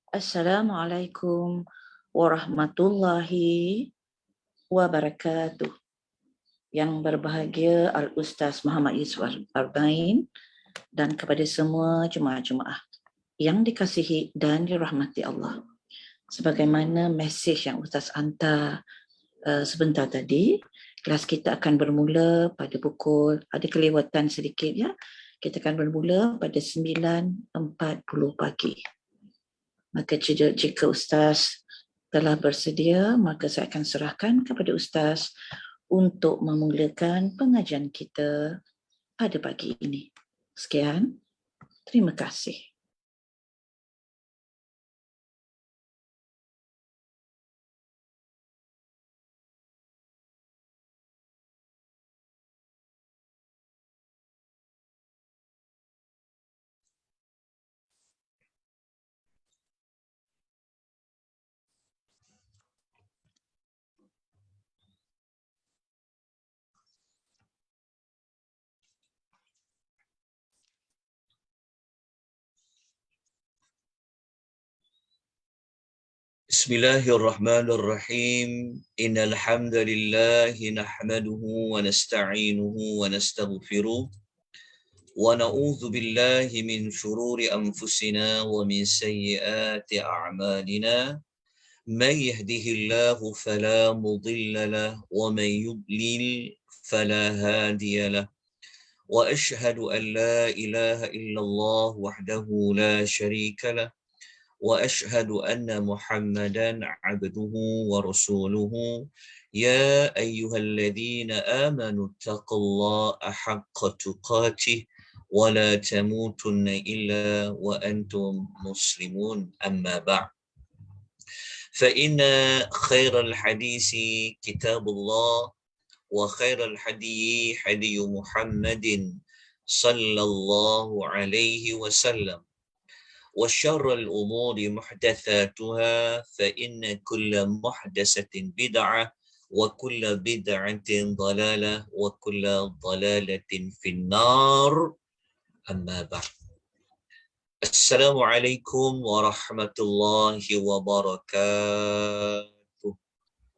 Assalamualaikum warahmatullahi wabarakatuh. Yang berbahagia Al-Ustaz Muhammad Yusuf Arbain dan kepada semua jemaah-jemaah yang dikasihi dan dirahmati Allah. Sebagaimana mesej yang Ustaz hantar sebentar tadi, kelas kita akan bermula pada pukul, ada kelewatan sedikit ya, kita akan bermula pada 9.40 pagi. Maka jika Ustaz telah bersedia, maka saya akan serahkan kepada Ustaz untuk memulakan pengajian kita pada pagi ini. Sekian, terima kasih. Bismillahirrahmanirrahim. Innal hamdalillah nahmaduhu wa nasta'inuhu wa nastaghfiruh wa na'udzu billahi min shururi anfusina wa min sayyiati a'malina. Man yahdihillahu fala mudilla lahu wa man yudlil fala hadiya lahu. Wa ashhadu an la ilaha illallah wahdahu la syarika lahu. وأشهد أن محمدا عبده ورسوله يا أيها الذين آمنوا اتقوا الله حق تقاته ولا تموتن إلا وأنتم مسلمون أما بعد فإن خير الحديث كتاب الله وخير الحدي حدي محمد صلى الله عليه وسلم وشر الأمور محدثاتها فإن كل محدثة بدعة وكل بدعة ضلالة وكل ضلالة في النار أما بعد السلام عليكم ورحمة الله وبركاته.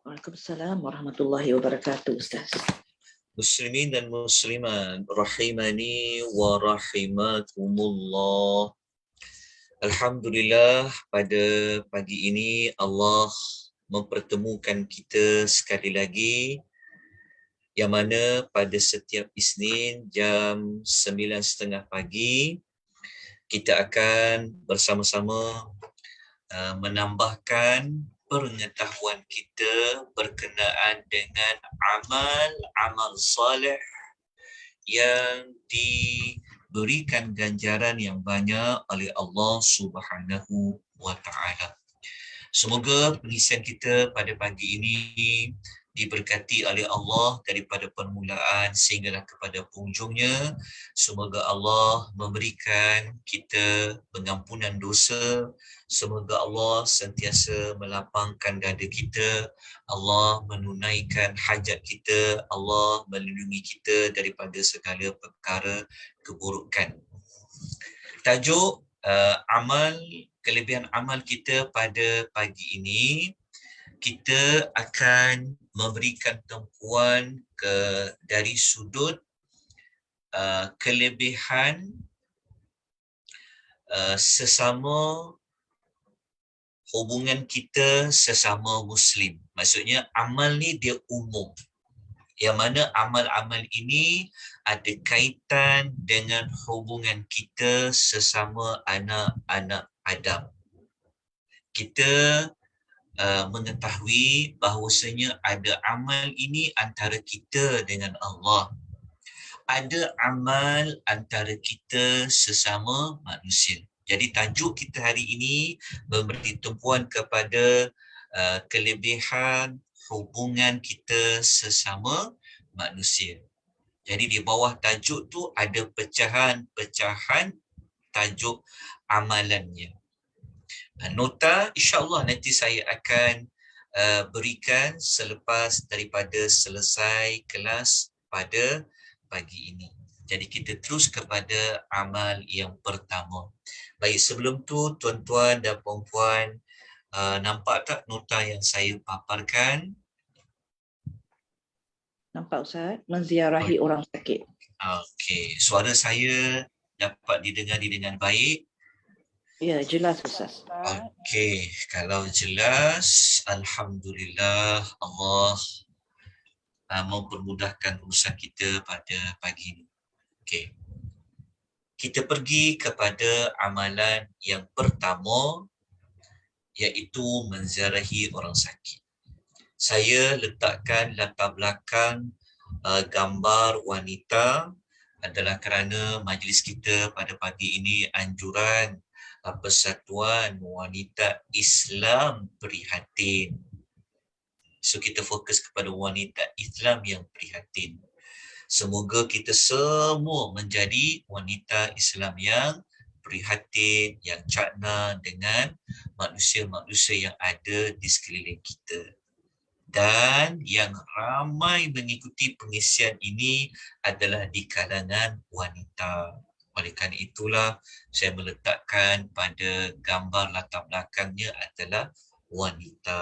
Waalaikumsalam warahmatullahi wabarakatuh, Ustaz. Muslimin dan muslimat rahimani wa rahimakumullah. Alhamdulillah, pada pagi ini Allah mempertemukan kita sekali lagi, yang mana pada setiap Isnin jam 9.30 pagi kita akan bersama-sama menambahkan pengetahuan kita berkenaan dengan amal saleh yang diberikan ganjaran yang banyak oleh Allah Subhanahu wa Ta'ala. Semoga pengisian kita pada pagi ini diberkati oleh Allah daripada permulaan sehinggalah kepada penghujungnya. Semoga Allah memberikan kita pengampunan dosa. Semoga Allah sentiasa melapangkan dada kita. Allah menunaikan hajat kita. Allah melindungi kita daripada segala perkara keburukan. Tajuk kelebihan amal kita pada pagi ini, kita akan memberikan tumpuan dari sudut kelebihan sesama hubungan kita sesama Muslim. Maksudnya amal ni dia umum, yang mana amal-amal ini ada kaitan dengan hubungan kita sesama anak-anak Adam. Kita mengetahui bahawasanya ada amal ini antara kita dengan Allah. Ada amal antara kita sesama manusia. Jadi tajuk kita hari ini memberi tumpuan kepada kelebihan hubungan kita sesama manusia. Jadi di bawah tajuk tu ada pecahan-pecahan tajuk amalannya. Nota insya-Allah nanti saya akan berikan selepas daripada selesai kelas pada pagi ini. Jadi kita terus kepada amal yang pertama. Baik, sebelum tu tuan-tuan dan puan-puan, nampak tak nota yang saya paparkan? Nampak Ustaz? Menziarahi orang sakit. Okey, suara saya dapat didengar dengan baik? Ya, jelas Ustaz. Okey, kalau jelas, alhamdulillah Allah mempermudahkan urusan kita pada pagi ini. Okey. Kita pergi kepada amalan yang pertama, iaitu menziarahi orang sakit. Saya letakkan latar belakang gambar wanita adalah kerana majlis kita pada pagi ini anjuran Persatuan Wanita Islam Prihatin. So kita fokus kepada wanita Islam yang prihatin. Semoga kita semua menjadi wanita Islam yang prihatin, yang cakna dengan manusia-manusia yang ada di sekeliling kita. Dan yang ramai mengikuti pengisian ini adalah di kalangan wanita. Oleh kerana itulah saya meletakkan pada gambar latar belakangnya adalah wanita.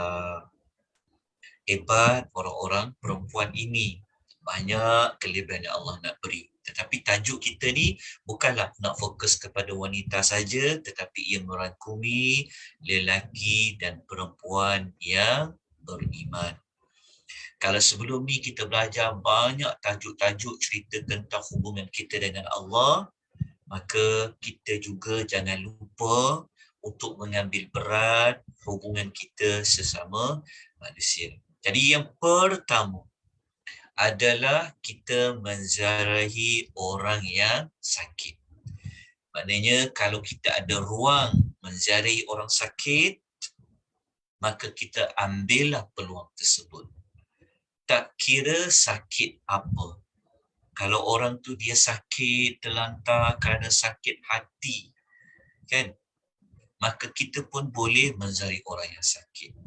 Hebat orang-orang perempuan ini. Banyak kelebihan yang Allah nak beri. Tetapi tajuk kita ni bukanlah nak fokus kepada wanita saja, tetapi ia merangkumi lelaki dan perempuan yang beriman. Kalau sebelum ni kita belajar banyak tajuk-tajuk cerita tentang hubungan kita dengan Allah, maka kita juga jangan lupa untuk mengambil berat hubungan kita sesama manusia. Jadi yang pertama adalah kita menziarahi orang yang sakit. Maknanya kalau kita ada ruang menziarahi orang sakit, maka kita ambillah peluang tersebut. Tak kira sakit apa. Kalau orang tu dia sakit terlantar kerana sakit hati, kan? Maka kita pun boleh menziarahi orang yang sakit.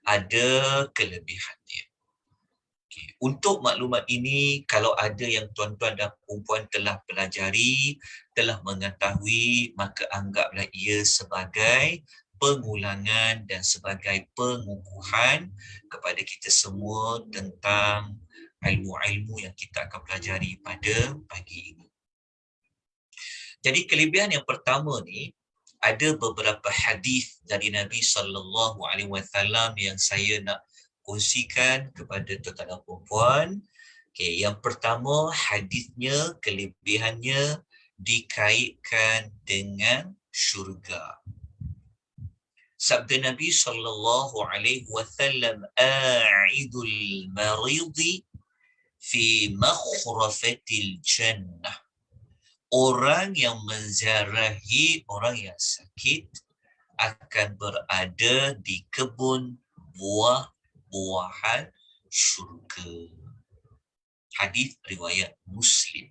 Ada kelebihan dia. Okay. Untuk maklumat ini, kalau ada yang tuan-tuan dan perempuan telah pelajari, telah mengetahui, maka anggaplah ia sebagai pengulangan dan sebagai pengukuhan kepada kita semua tentang ilmu-ilmu yang kita akan pelajari pada pagi ini. Jadi kelebihan yang pertama ni, ada beberapa hadis dari Nabi SAW yang saya nak kongsikan kepada tuan-tuan dan puan-puan. Okay, yang pertama, hadisnya, kelebihannya dikaitkan dengan syurga. Sabda Nabi SAW, "A'idul maridi fi makhrafatil jannah." Orang yang menziarahi orang yang sakit akan berada di kebun buah-buahan syurga. Hadis riwayat Muslim.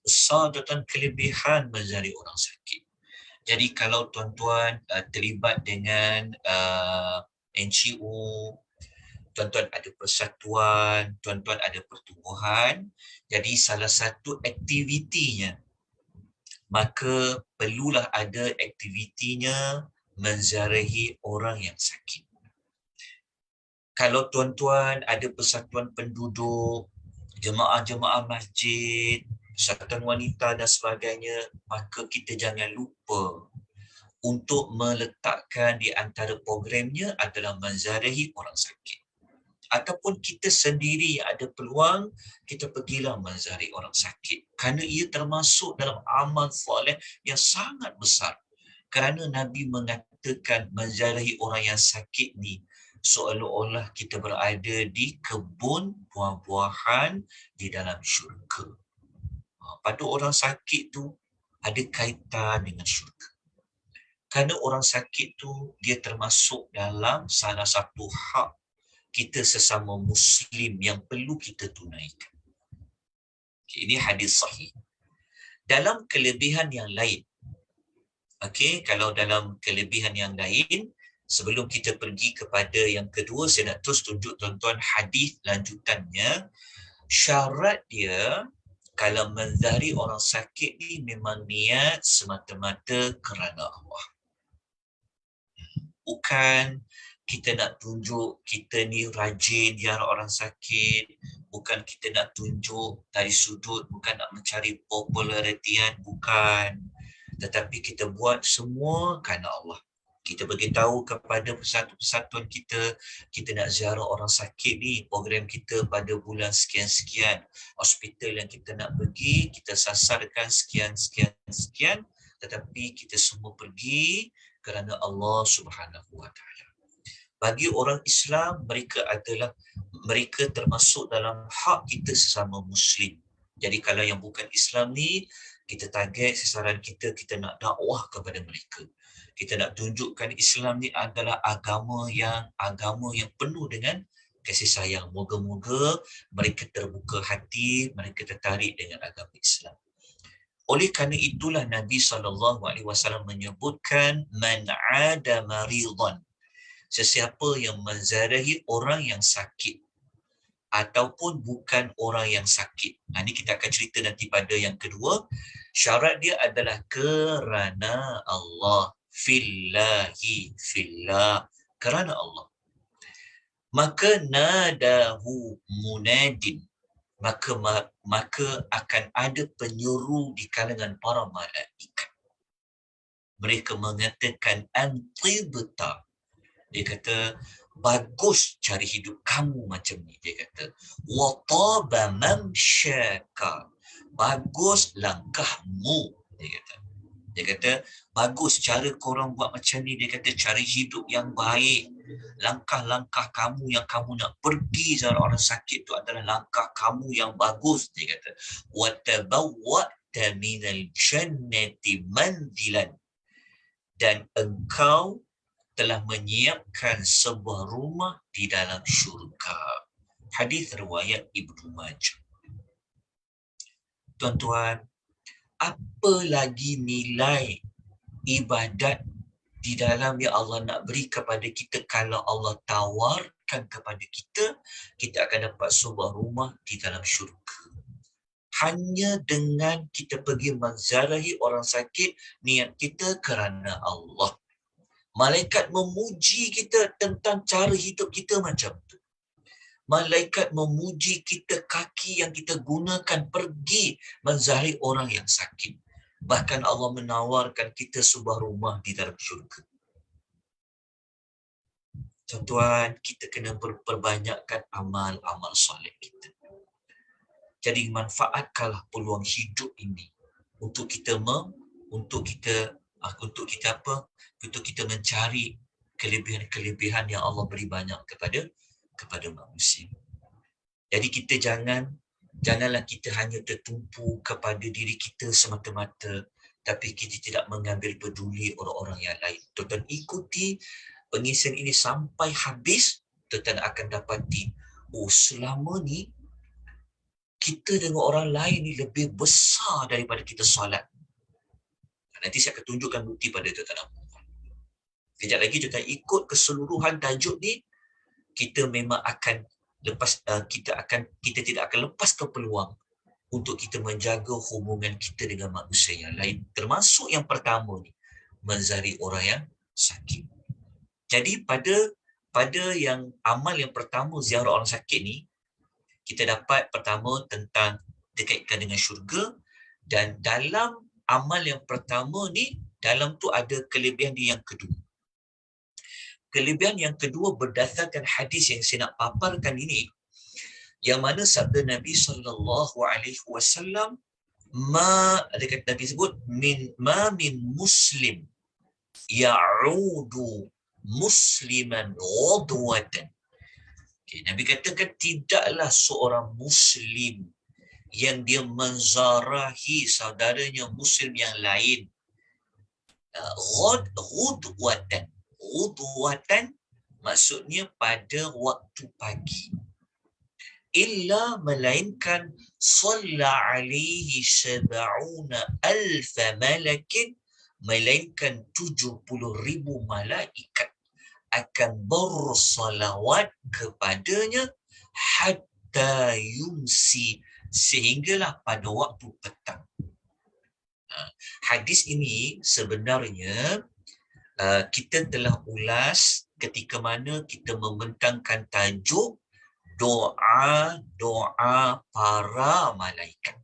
Besar dan kelebihan menziarahi orang sakit. Jadi kalau tuan-tuan terlibat dengan NGO, tuan-tuan ada persatuan, tuan-tuan ada pertubuhan, jadi salah satu aktivitinya, maka perlulah ada aktivitinya menziarahi orang yang sakit. Kalau tuan-tuan ada persatuan penduduk, jemaah-jemaah masjid, persatuan wanita dan sebagainya, maka kita jangan lupa untuk meletakkan di antara programnya adalah menziarahi orang sakit. Ataupun kita sendiri ada peluang, kita pergilah menziarahi orang sakit. Kerana ia termasuk dalam amal soleh yang sangat besar. Kerana Nabi mengatakan menziarahi orang yang sakit ni seolah-olah kita berada di kebun buah-buahan di dalam syurga. Pada orang sakit tu ada kaitan dengan syurga. Kerana orang sakit tu dia termasuk dalam salah satu hak kita sesama Muslim yang perlu kita tunaikan. Ini hadis sahih. Dalam kelebihan yang lain, kalau dalam kelebihan yang lain, sebelum kita pergi kepada yang kedua, saya nak terus tunjuk tuan-tuan hadis lanjutannya. Syarat dia kalau menzahari orang sakit ni memang niat semata-mata kerana Allah. Bukan kita nak tunjuk kita ni rajin ziarah orang sakit, bukan kita nak tunjuk dari sudut, bukan nak mencari popularitian, bukan. Tetapi kita buat semua kerana Allah. Kita beritahu kepada persatuan kita nak ziarah orang sakit ni, program kita pada bulan sekian-sekian, hospital yang kita nak pergi, kita sasarkan sekian, tetapi kita semua pergi kerana Allah Subhanahu Wa Taala. Bagi orang Islam, mereka termasuk dalam hak kita sesama Muslim. Jadi kalau yang bukan Islam ni, kita target sasaran kita nak dakwah kepada mereka. Kita nak tunjukkan Islam ni adalah agama yang penuh dengan kasih sayang. Moga-moga mereka terbuka hati, mereka tertarik dengan agama Islam. Oleh kerana itulah Nabi SAW menyebutkan man 'ada maridan, sesiapa yang menziarahi orang yang sakit ataupun bukan orang yang sakit. Ini kita akan cerita nanti pada yang kedua. Syarat dia adalah kerana Allah, fillahi, fillah, kerana Allah. Maka nadahu munadin, maka akan ada penyuruh di kalangan para malaikat. Mereka mengatakan antibta. Dia kata, bagus cari hidup kamu macam ni. Dia kata, wa taba mamsyaka, bagus langkahmu. Dia kata, bagus cara korang buat macam ni. Dia kata, cari hidup yang baik. Langkah-langkah kamu yang kamu nak pergi ziarah orang sakit tu adalah langkah kamu yang bagus. Dia kata, wa tabawwa'ta minal jannati manzilan, dan engkau telah menyiapkan sebuah rumah di dalam syurga. Hadis riwayat Ibnu Majah. Tuan-tuan, apa lagi nilai ibadat di dalam yang Allah nak beri kepada kita kalau Allah tawarkan kepada kita, kita akan dapat sebuah rumah di dalam syurga. Hanya dengan kita pergi menziarahi orang sakit, niat kita kerana Allah. Malaikat memuji kita tentang cara hidup kita macam tu. Malaikat memuji kita kaki yang kita gunakan pergi menziarahi orang yang sakit. Bahkan Allah menawarkan kita sebuah rumah di dalam syurga. Tuan-tuan, kita kena perbanyakkan amal-amal soleh kita. Jadi manfaatkanlah peluang hidup ini untuk kita mencari kelebihan-kelebihan yang Allah beri banyak kepada manusia. Jadi kita janganlah kita hanya tertumpu kepada diri kita semata-mata, tapi kita tidak mengambil peduli orang-orang yang lain. Tuan-tuan ikuti pengisian ini sampai habis, tuan-tuan akan dapati, selama ni kita dengan orang lain ni lebih besar daripada kita solat. Nanti saya akan tunjukkan bukti pada tuan-tuan. Kejap lagi tuan-tuan ikut keseluruhan tajuk ni, kita memang akan kita tidak akan lepaskan peluang untuk kita menjaga hubungan kita dengan manusia yang lain. Termasuk yang pertama ni, menziarahi orang yang sakit. Jadi pada yang amal yang pertama ziarah orang sakit ni, kita dapat pertama tentang dikaitkan dengan syurga, dan dalam amal yang pertama ni, dalam tu ada kelebihan dia yang kedua. Kelebihan yang kedua berdasarkan hadis yang saya nak paparkan ini, yang mana sabda Nabi SAW, Nabi sebut, ma min muslim ya'udu musliman udwatan. Nabi katakan tidaklah seorang muslim yang dia menzarahi saudaranya muslim yang lain Ghudwatan maksudnya pada waktu pagi, illa melainkan salla alaihi sab'una alfa malakin, melainkan 70,000 malaikat akan bersalawat kepadanya hatta hatta yumsi, sehinggalah pada waktu petang. Hadis ini sebenarnya kita telah ulas ketika mana kita membentangkan tajuk doa-doa para malaikat.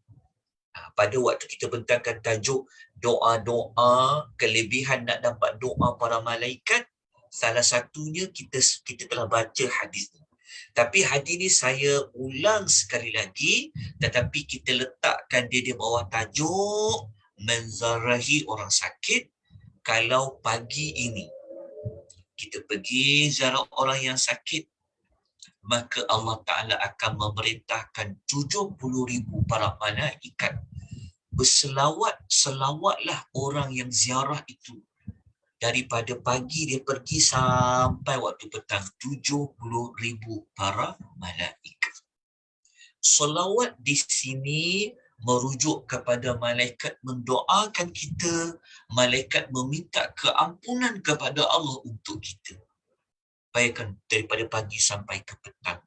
Pada waktu kita bentangkan tajuk doa-doa, kelebihan nak dapat doa para malaikat, salah satunya kita telah baca hadis ni. Tapi hadis ni saya ulang sekali lagi, tetapi kita letakkan dia di bawah tajuk menzarahi orang sakit. Kalau pagi ini kita pergi ziarah orang yang sakit, maka Allah Ta'ala akan memerintahkan 70,000 para malaikat selawatlah orang yang ziarah itu. Daripada pagi dia pergi sampai waktu petang, 70,000 para malaikat. Selawat di sini merujuk kepada malaikat mendoakan kita, malaikat meminta keampunan kepada Allah untuk kita. Bayangkan daripada pagi sampai ke petang.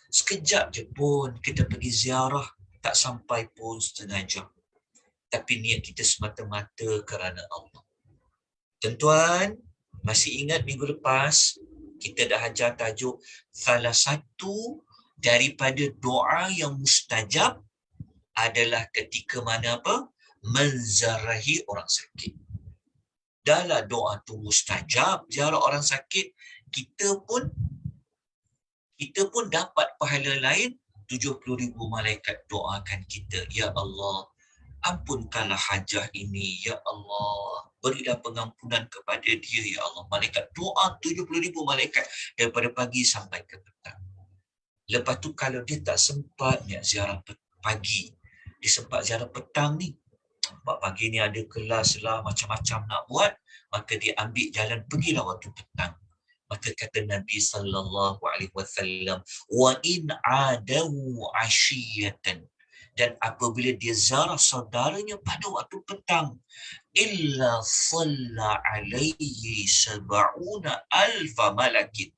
Sekejap je pun kita pergi ziarah, tak sampai pun setengah jam. Tapi niat kita semata-mata kerana Allah. Tuan-tuan, masih ingat minggu lepas kita dah ajar tajuk salah satu daripada doa yang mustajab adalah ketika mana apa? Menzarahi orang sakit. Dahlah doa tu mustajab, ziarah orang sakit, kita pun dapat pahala lain. 70,000 malaikat doakan kita, ya Allah, ampunkanlah hajah ini, ya Allah, berilah pengampunan kepada dia, ya Allah. Malaikat doa 70,000 malaikat daripada pagi sampai ke petang. Lepas tu kalau dia tak sempat nak ziarah pagi, dia sempat ziarah petang ni, sebab pagi ni ada kelas lah, macam-macam nak buat, maka dia ambil jalan pergilah waktu petang. Maka kata Nabi SAW, wa in adahu ashiyatan, dan apabila dia ziarah saudaranya pada waktu petang, illa salla alaihi sab'una alfa malakin,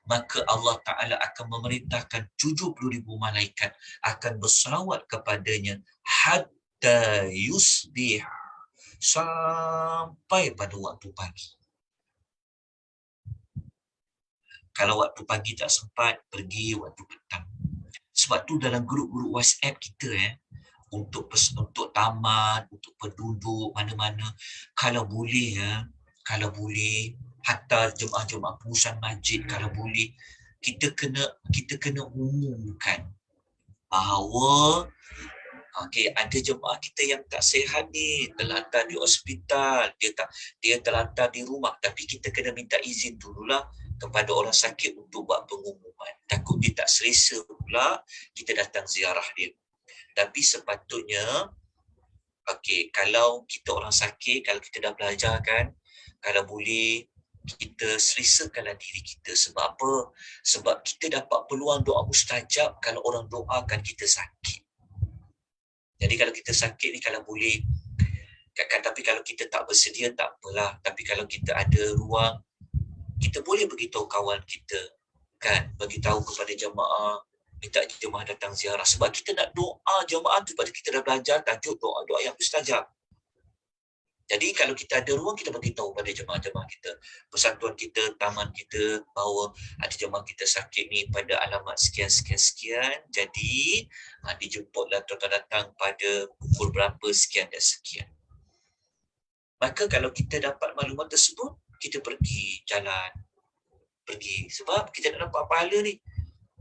maka Allah Ta'ala akan memerintahkan 70,000 malaikat akan berselawat kepadanya hatta yusbih, sampai pada waktu pagi. Kalau waktu pagi tak sempat, pergi waktu petang. Sebab tu dalam grup-grup WhatsApp kita untuk taman, untuk penduduk mana-mana, kalau boleh hatta jemaah-jemaah pengurusan masjid, kalau boleh kita kena umumkan bahawa ada jemaah kita yang tak sihat ni, terlantar di hospital, dia terlantar di rumah, tapi kita kena minta izin dululah kepada orang sakit untuk buat pengumuman. Takut dia tak selesa pula kita datang ziarah dia. Tapi sepatutnya kalau kita orang sakit, kalau kita dah belajar kan, kalau boleh kita selesakanlah diri kita. Sebab apa? Sebab kita dapat peluang doa mustajab kalau orang doakan kita sakit. Jadi kalau kita sakit ni, kalau boleh tapi kalau kita tak bersedia tak apalah, tapi kalau kita ada ruang, kita boleh beritahu kawan kita kan, bagi tahu kepada jemaah, minta jemaah datang ziarah, sebab kita nak doa jemaah tu. Pada kita dah belajar tajuk doa-doa yang mustajab. Jadi kalau kita ada ruang, kita beritahu pada jemaah-jemaah kita, persatuan kita, taman kita, bahawa ada jemaah kita sakit ni pada alamat sekian. Jadi dijemputlah tuan-tuan datang pada pukul berapa sekian dan sekian. Maka kalau kita dapat maklumat tersebut, kita pergi jalan. Sebab kita nak dapat pahala ni.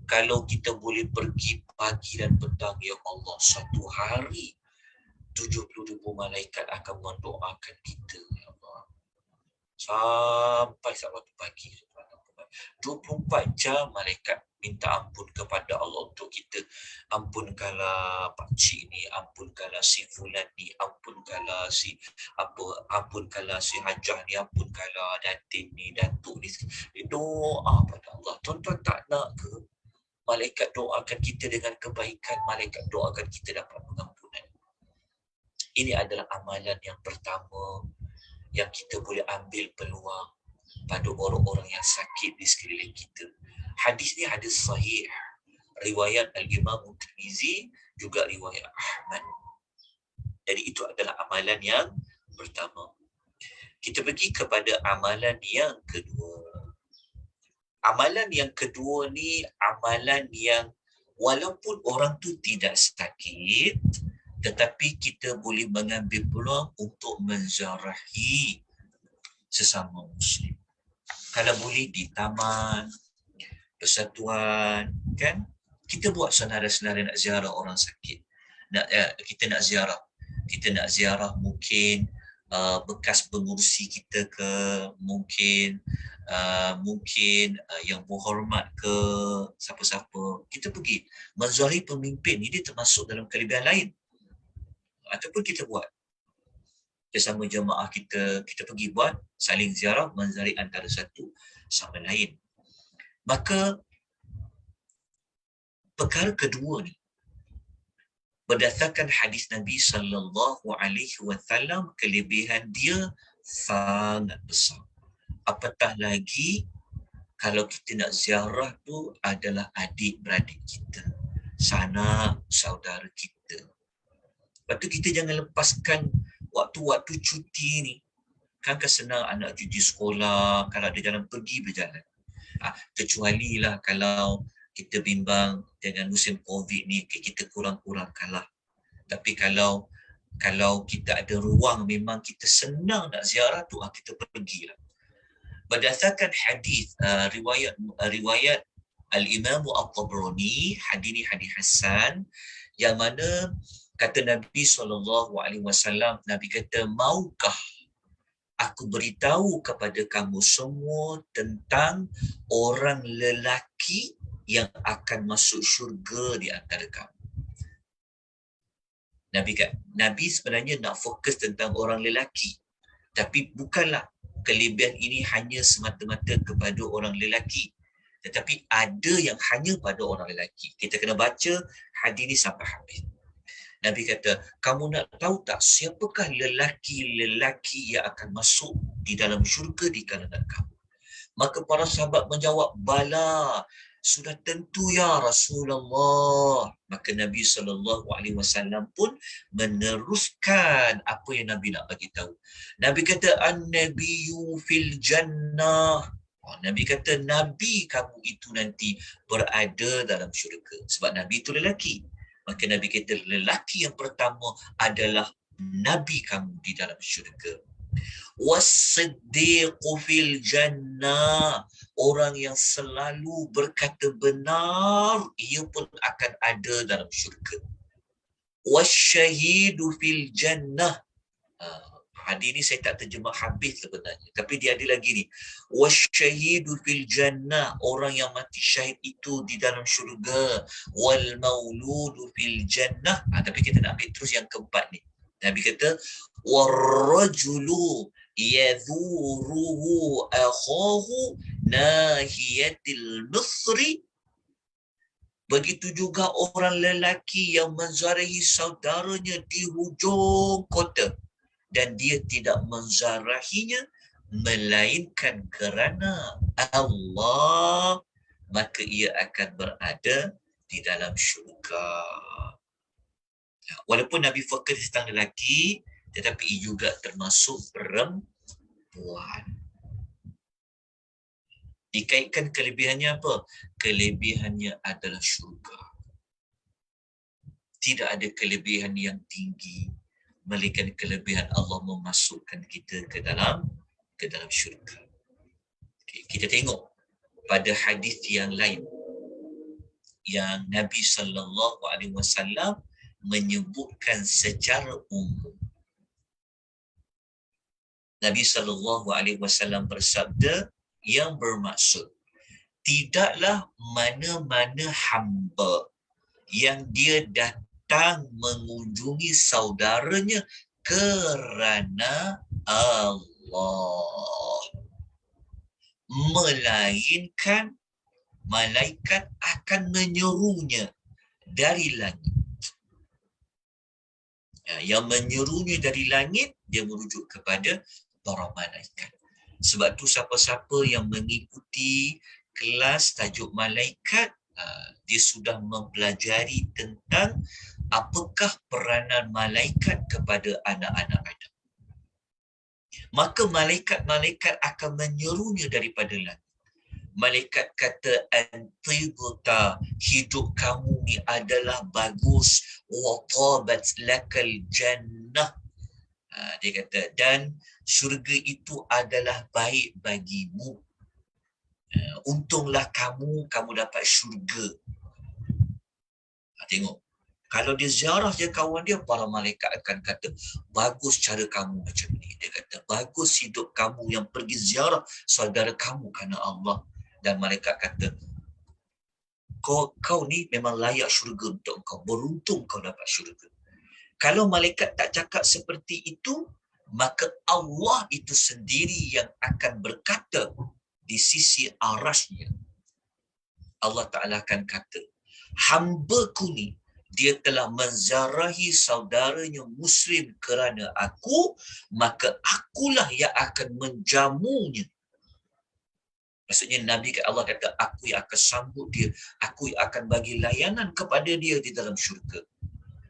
Kalau kita boleh pergi pagi dan petang, ya Allah, satu hari 70,000 malaikat akan mendoakan kita, ya Allah. Sampai waktu pagi. 24 jam malaikat minta ampun kepada Allah untuk kita. Ampunkanlah pakcik ni, ampunkanlah si fulan ni, ampunkanlah si hajah ni, ampunkanlah datin ni, datuk ni. Doa pada Allah. Tuan-tuan tak nak ke malaikat doakan kita dengan kebaikan, malaikat doakan kita dapat pengampunan? Ini adalah amalan yang pertama yang kita boleh ambil peluang pada orang-orang yang sakit di sekeliling kita. Hadis ni hadis sahih. riwayat Al-Imam Tirmizi, juga riwayat Ahmad. Jadi itu adalah amalan yang pertama. Kita pergi kepada amalan yang kedua. Amalan yang kedua ni amalan yang walaupun orang tu tidak sakit, tetapi kita boleh mengambil peluang untuk menziarahi sesama Muslim. Kalau boleh di taman, persatuan, kan? Kita buat senara-senara nak ziarah orang sakit. Kita nak ziarah. Kita nak ziarah mungkin bekas pengurusi kita ke, mungkin yang berhormat ke, siapa-siapa. Kita pergi menziarahi pemimpin. Ini termasuk dalam kelebihan lain. Ataupun kita buat bersama jemaah kita pergi buat saling ziarah, menziarahi antara satu sama lain. Maka perkara kedua ni, berdasarkan hadis Nabi sallallahu alaihi wasallam, kelebihan dia sangat besar. Apatah lagi kalau kita nak ziarah tu adalah adik-beradik kita, sanak saudara kita. Lepas tu kita jangan lepaskan waktu-waktu cuti ni. Kan senang anak cuti sekolah, kalau ada jalan pergi berjalan. Kecuali lah kalau kita bimbang dengan musim COVID ni, kita kurang-kurangkanlah. Tapi kalau kita ada ruang, memang kita senang nak ziarah tu, kita pergilah. Berdasarkan hadis riwayat Al-Imam At-Tabrani, hadis ni hadis hasan, yang mana kata Nabi SAW, Nabi kata, maukah aku beritahu kepada kamu semua tentang orang lelaki yang akan masuk syurga di antara kamu. Nabi sebenarnya nak fokus tentang orang lelaki. Tapi bukanlah kelebihan ini hanya semata-mata kepada orang lelaki. Tetapi ada yang hanya pada orang lelaki. Kita kena baca hadis ini sampai habis. Nabi kata, kamu nak tahu tak siapakah lelaki-lelaki yang akan masuk di dalam syurga di kalangan kamu? Maka para sahabat menjawab, bala, sudah tentu ya Rasulullah. Maka Nabi SAW pun meneruskan apa yang Nabi nak bagi tahu. Nabi kata, an-nabiyyu fil jannah. Nabi kata, Nabi kamu itu nanti berada dalam syurga. Sebab Nabi itu lelaki. Maka Nabi kata, lelaki yang pertama adalah Nabi kamu di dalam syurga. Was-siddiqu fil jannah. Orang yang selalu berkata benar, ia pun akan ada dalam syurga. Was-syahidu fil jannah. Hadis ni saya tak terjemah habis sebenarnya. Tapi dia ada lagi ni. Wasyahidu fil jannah. Orang yang mati syahid itu di dalam syurga. Wal mauludu fil jannah. Tapi kita nak ambil terus yang keempat ni. Nabi kata, warrajulu yadhuruhu akhahu nahiyatil misri. Begitu juga orang lelaki yang menziarahi saudaranya di hujung kota. Dan dia tidak menziarahinya melainkan kerana Allah, maka ia akan berada di dalam syurga. Walaupun Nabi fokus tentang lelaki, tetapi ia juga termasuk perempuan. Dikaitkan kelebihannya apa? Kelebihannya adalah syurga. Tidak ada kelebihan yang tinggi melainkan kelebihan Allah memasukkan kita ke dalam syurga. Kita tengok pada hadis yang lain yang Nabi SAW menyebutkan secara umum. Nabi SAW bersabda yang bermaksud, tidaklah mana-mana hamba yang dia datang mengunjungi saudaranya kerana Allah, melainkan malaikat akan menyerunya dari langit. Yang menyerunya dari langit, dia merujuk kepada para malaikat. Sebab tu siapa-siapa yang mengikuti kelas tajuk malaikat, Dia sudah mempelajari tentang apakah peranan malaikat kepada anak-anak Adam. Maka malaikat-malaikat akan menyerunya daripada langit. Malaikat kata, antibta, hidup kamu ni adalah bagus, wa tabat lakal jannah. Dia kata, dan syurga itu adalah baik bagimu. Untunglah kamu dapat syurga. Tengok, kalau dia ziarah je kawan dia, para malaikat akan kata, bagus cara kamu macam ni. Dia kata, bagus hidup kamu yang pergi ziarah saudara kamu kerana Allah. Dan malaikat kata, kau ni memang layak syurga untuk kau. Beruntung kau dapat syurga. Kalau malaikat tak cakap seperti itu, maka Allah itu sendiri yang akan berkata di sisi arasnya. Allah Ta'ala akan kata, hamba-Ku ni, dia telah menzarahi saudaranya Muslim kerana aku, maka akulah yang akan menjamunya. Maksudnya Nabi Allah kata, aku yang akan sambut dia, aku yang akan bagi layanan kepada dia di dalam syurga.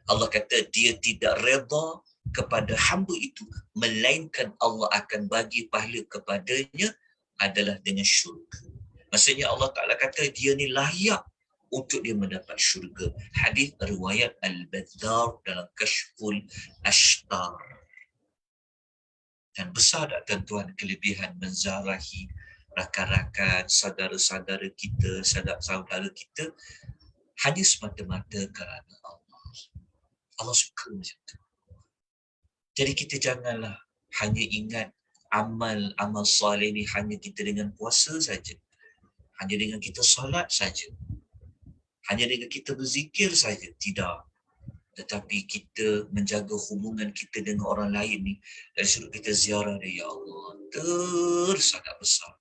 Allah kata dia tidak reda kepada hamba itu, melainkan Allah akan bagi pahala kepadanya adalah dengan syurga. Maksudnya Allah Ta'ala kata dia ni layak untuk dia mendapat syurga. Hadis riwayat Al-Bazzar dalam Kashful Ashtar. Dan besar tak tuan-tuan kelebihan menzarahi rakan-rakan, saudara-saudara kita, saudara-saudara kita hanya semata-mata kerana Allah. Allah suka macam tu. Jadi kita janganlah hanya ingat amal soleh ni hanya kita dengan puasa saja. Hanya dengan kita solat saja. Hanya dengan kita berzikir saja. Tidak. Tetapi kita menjaga hubungan kita dengan orang lain ni dari sudut kita ziarah dia, ya Allah, sangat besar.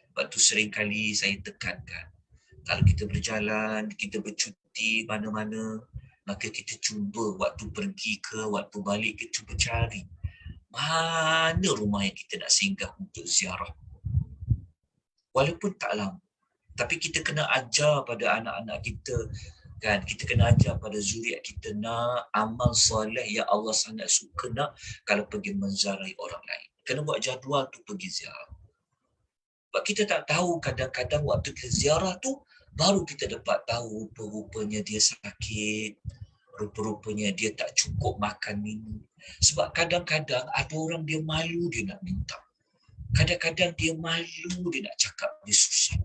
Sebab tu seringkali saya tekankan, kalau kita berjalan, kita bercuti mana-mana, maka kita cuba waktu pergi ke, waktu balik, kita cuba cari mana rumah yang kita nak singgah untuk ziarah. Walaupun tak lama. Tapi kita kena ajar pada anak-anak kita, kan? Kita kena ajar pada zuriat kita nak amal soleh yang Allah sangat suka nak kalau pergi menziarahi orang lain. Kena buat jadual tu pergi ziarah. Sebab kita tak tahu kadang-kadang waktu kita ziarah tu, baru kita dapat tahu rupa-rupanya dia sakit, rupa-rupanya dia tak cukup makan minum. Sebab kadang-kadang ada orang dia malu dia nak minta. Kadang-kadang dia malu dia nak cakap dia susah.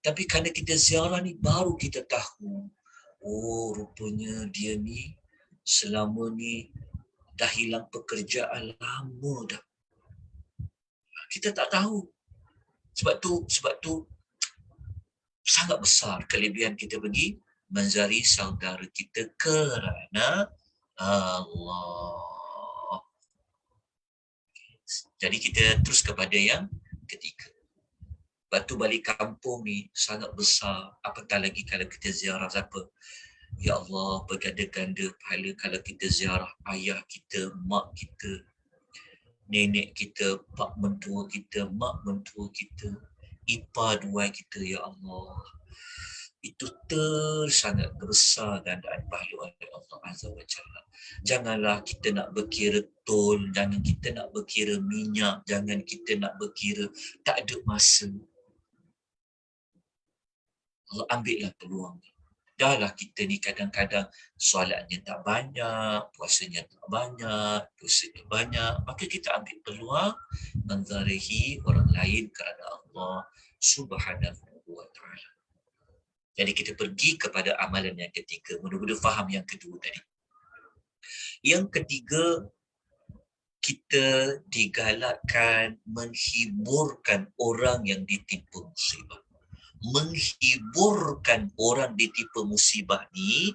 Tapi kerana kita ziarah ni baru kita tahu, oh rupanya dia ni selama ni dah hilang pekerjaan lama dah. Kita tak tahu. Sebab tu sangat besar kelebihan kita pergi menzari saudara kita kerana Allah. Jadi kita terus kepada yang ketiga. Batu balik kampung ni sangat besar. Apatah lagi kalau kita ziarah siapa? Ya Allah, berganda-ganda pahala kalau kita ziarah ayah kita, mak kita, nenek kita, pak mentua kita, mak mentua kita, ipar dua kita, ya Allah. Itu sangat besar gandaan pahala oleh Allah Azza wa Jalla. Janganlah kita nak berkira tol, jangan kita nak berkira minyak, jangan kita nak berkira tak ada masa. Allah ambillah peluang ni. Dahlah kita ni kadang-kadang solatnya tak banyak, puasanya tak banyak, dosanya banyak. Maka kita ambil peluang menzarihi orang lain kerana Allah Subhanahu wa ta'ala. Jadi kita pergi kepada amalan yang ketiga. Mudah-mudahan faham yang kedua tadi. Yang ketiga, kita digalakkan menghiburkan orang yang ditimpa musibah. Menghiburkan orang ditimpa musibah ni,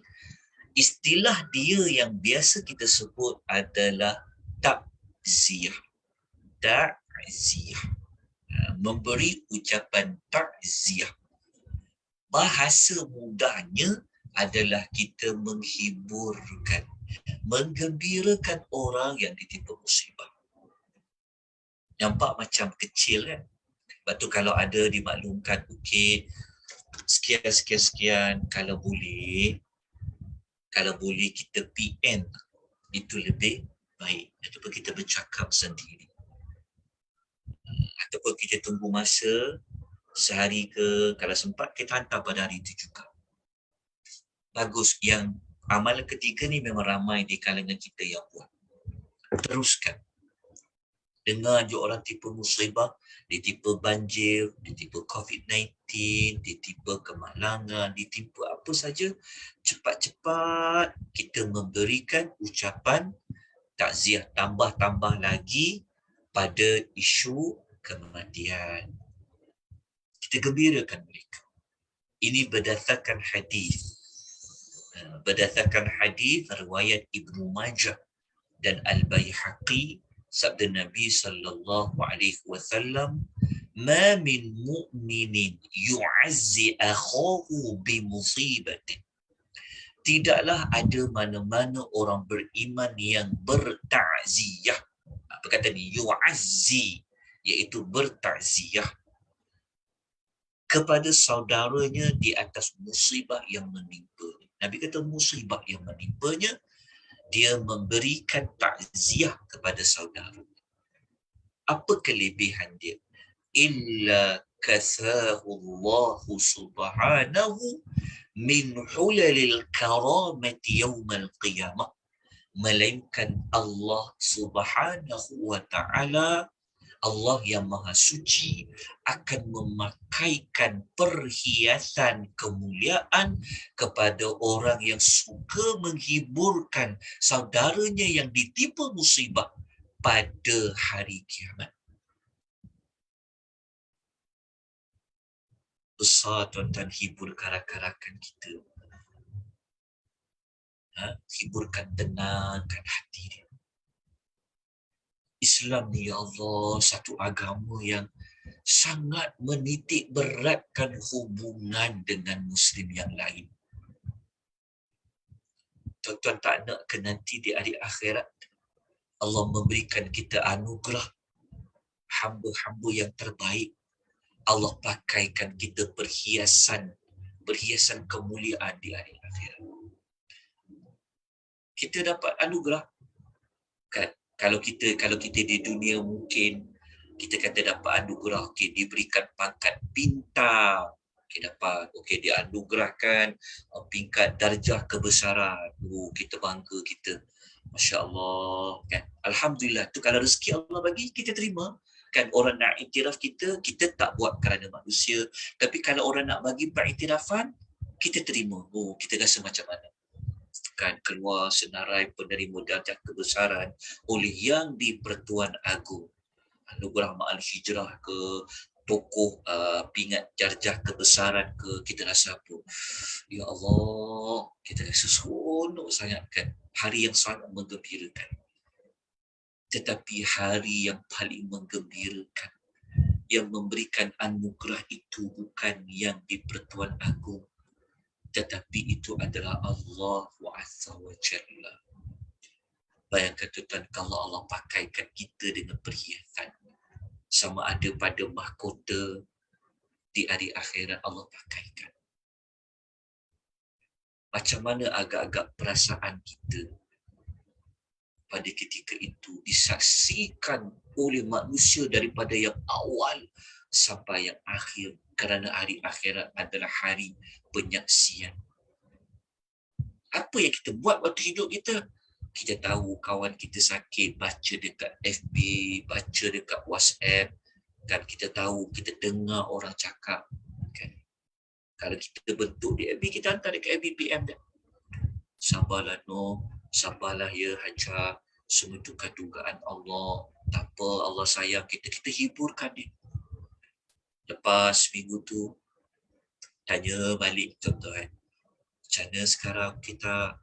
istilah dia yang biasa kita sebut adalah takziah. Takziah. Memberi ucapan takziah. Bahasa mudahnya adalah kita menghiburkan, menggembirakan orang yang ditimpa musibah. Nampak macam kecil kan? Lepas tu kalau ada dimaklumkan, okey, sekian, kalau boleh kita PM itu lebih baik, ataupun kita bercakap sendiri, ataupun kita tunggu masa sehari ke, kalau sempat kita hantar pada hari itu juga. Bagus. Yang amalan ketiga ni memang ramai di kalangan kita yang buat. Teruskan. Dengar je orang tipu musibah, ditipu banjir, ditipu COVID-19, ditipu kemalangan, ditipu apa saja. Cepat-cepat kita memberikan ucapan takziah, tambah-tambah lagi pada isu kematian. Kita gembirakan mereka. Ini berdasarkan hadis. Berdasarkan hadis riwayat Ibnu Majah dan Al-Baihaqi, sabda Nabi sallallahu alaihi wasallam, "Ma min mu'minin yu'azzi akhahu bi musibatin." Tidaklah ada mana-mana orang beriman yang bertakziah. Apa kata ni? Yu'azzi, iaitu bertakziah kepada saudaranya di atas musibah yang menimpa. Nabi kata musibah yang menimpanya, dia memberikan takziah kepada saudara. Apa kelebihan dia? Illa kasahu Allah subhanahu min hulalil karamati yawmal qiyamah. Melainkan Allah subhanahu wa ta'ala, Allah yang maha suci, akan memakaikan perhiasan kemuliaan kepada orang yang suka menghiburkan saudaranya yang ditimpa musibah pada hari kiamat. Besar tuan-tuan hibur karak-karakan kita. Hiburkan, tenangkan hati dia. Islam ni, ya Allah, satu agama yang sangat menitik beratkan hubungan dengan Muslim yang lain. Tuan-tuan tak nak ke nanti di hari akhirat Allah memberikan kita anugerah hamba-hamba yang terbaik. Allah pakaikan kita perhiasan kemuliaan di hari akhirat. Kita dapat anugerah kan? Kalau kita di dunia mungkin kita kata dapat anugerah, okey, diberikan pangkat bintang, okey, dapat, okey, dianugerahkan pingkat darjah kebesaran. Kita bangga, kita masya-Allah kan. Alhamdulillah, tu kalau rezeki Allah bagi kita terima. Kan orang nak iktiraf kita tak buat kerana manusia, tapi kalau orang nak bagi periktirafan, kita terima. Kita rasa macam mana? Kan keluar senarai penerima darjah kebesaran oleh Yang di-Pertuan Agong, anugerah Ma'al Hijrah ke, tokoh pingat darjah kebesaran ke, kita rasa apa? Ya Allah, kita rasa seronok sangat kan. Hari yang sangat menggembirakan. Tetapi hari yang paling menggembirakan, yang memberikan anugerah itu bukan Yang di-Pertuan Agong, tetapi itu adalah Allah Azza wa Jalla. Bayangkan tuan-tuan, kalau Allah pakaikan kita dengan perhiasan, sama ada pada mahkota di hari akhirat Allah pakaikan. Macam mana agak-agak perasaan kita pada ketika itu disaksikan oleh manusia daripada yang awal sampai yang akhir, kerana hari akhirat adalah hari penyaksian. Apa yang kita buat waktu hidup kita? Kita tahu kawan kita sakit, baca dekat FB, baca dekat WhatsApp, kan kita tahu, kita dengar orang cakap, kan. Kalau kita bentuk di FB, kita hantar dekat FB PM dia. Sabarlah Noh, sabarlah ya Hajar, semua itu dugaan Allah. Tak apa, Allah sayang kita, kita hiburkan dia. Lepas minggu tu, tanya balik tuan-tuan, macam mana sekarang kita,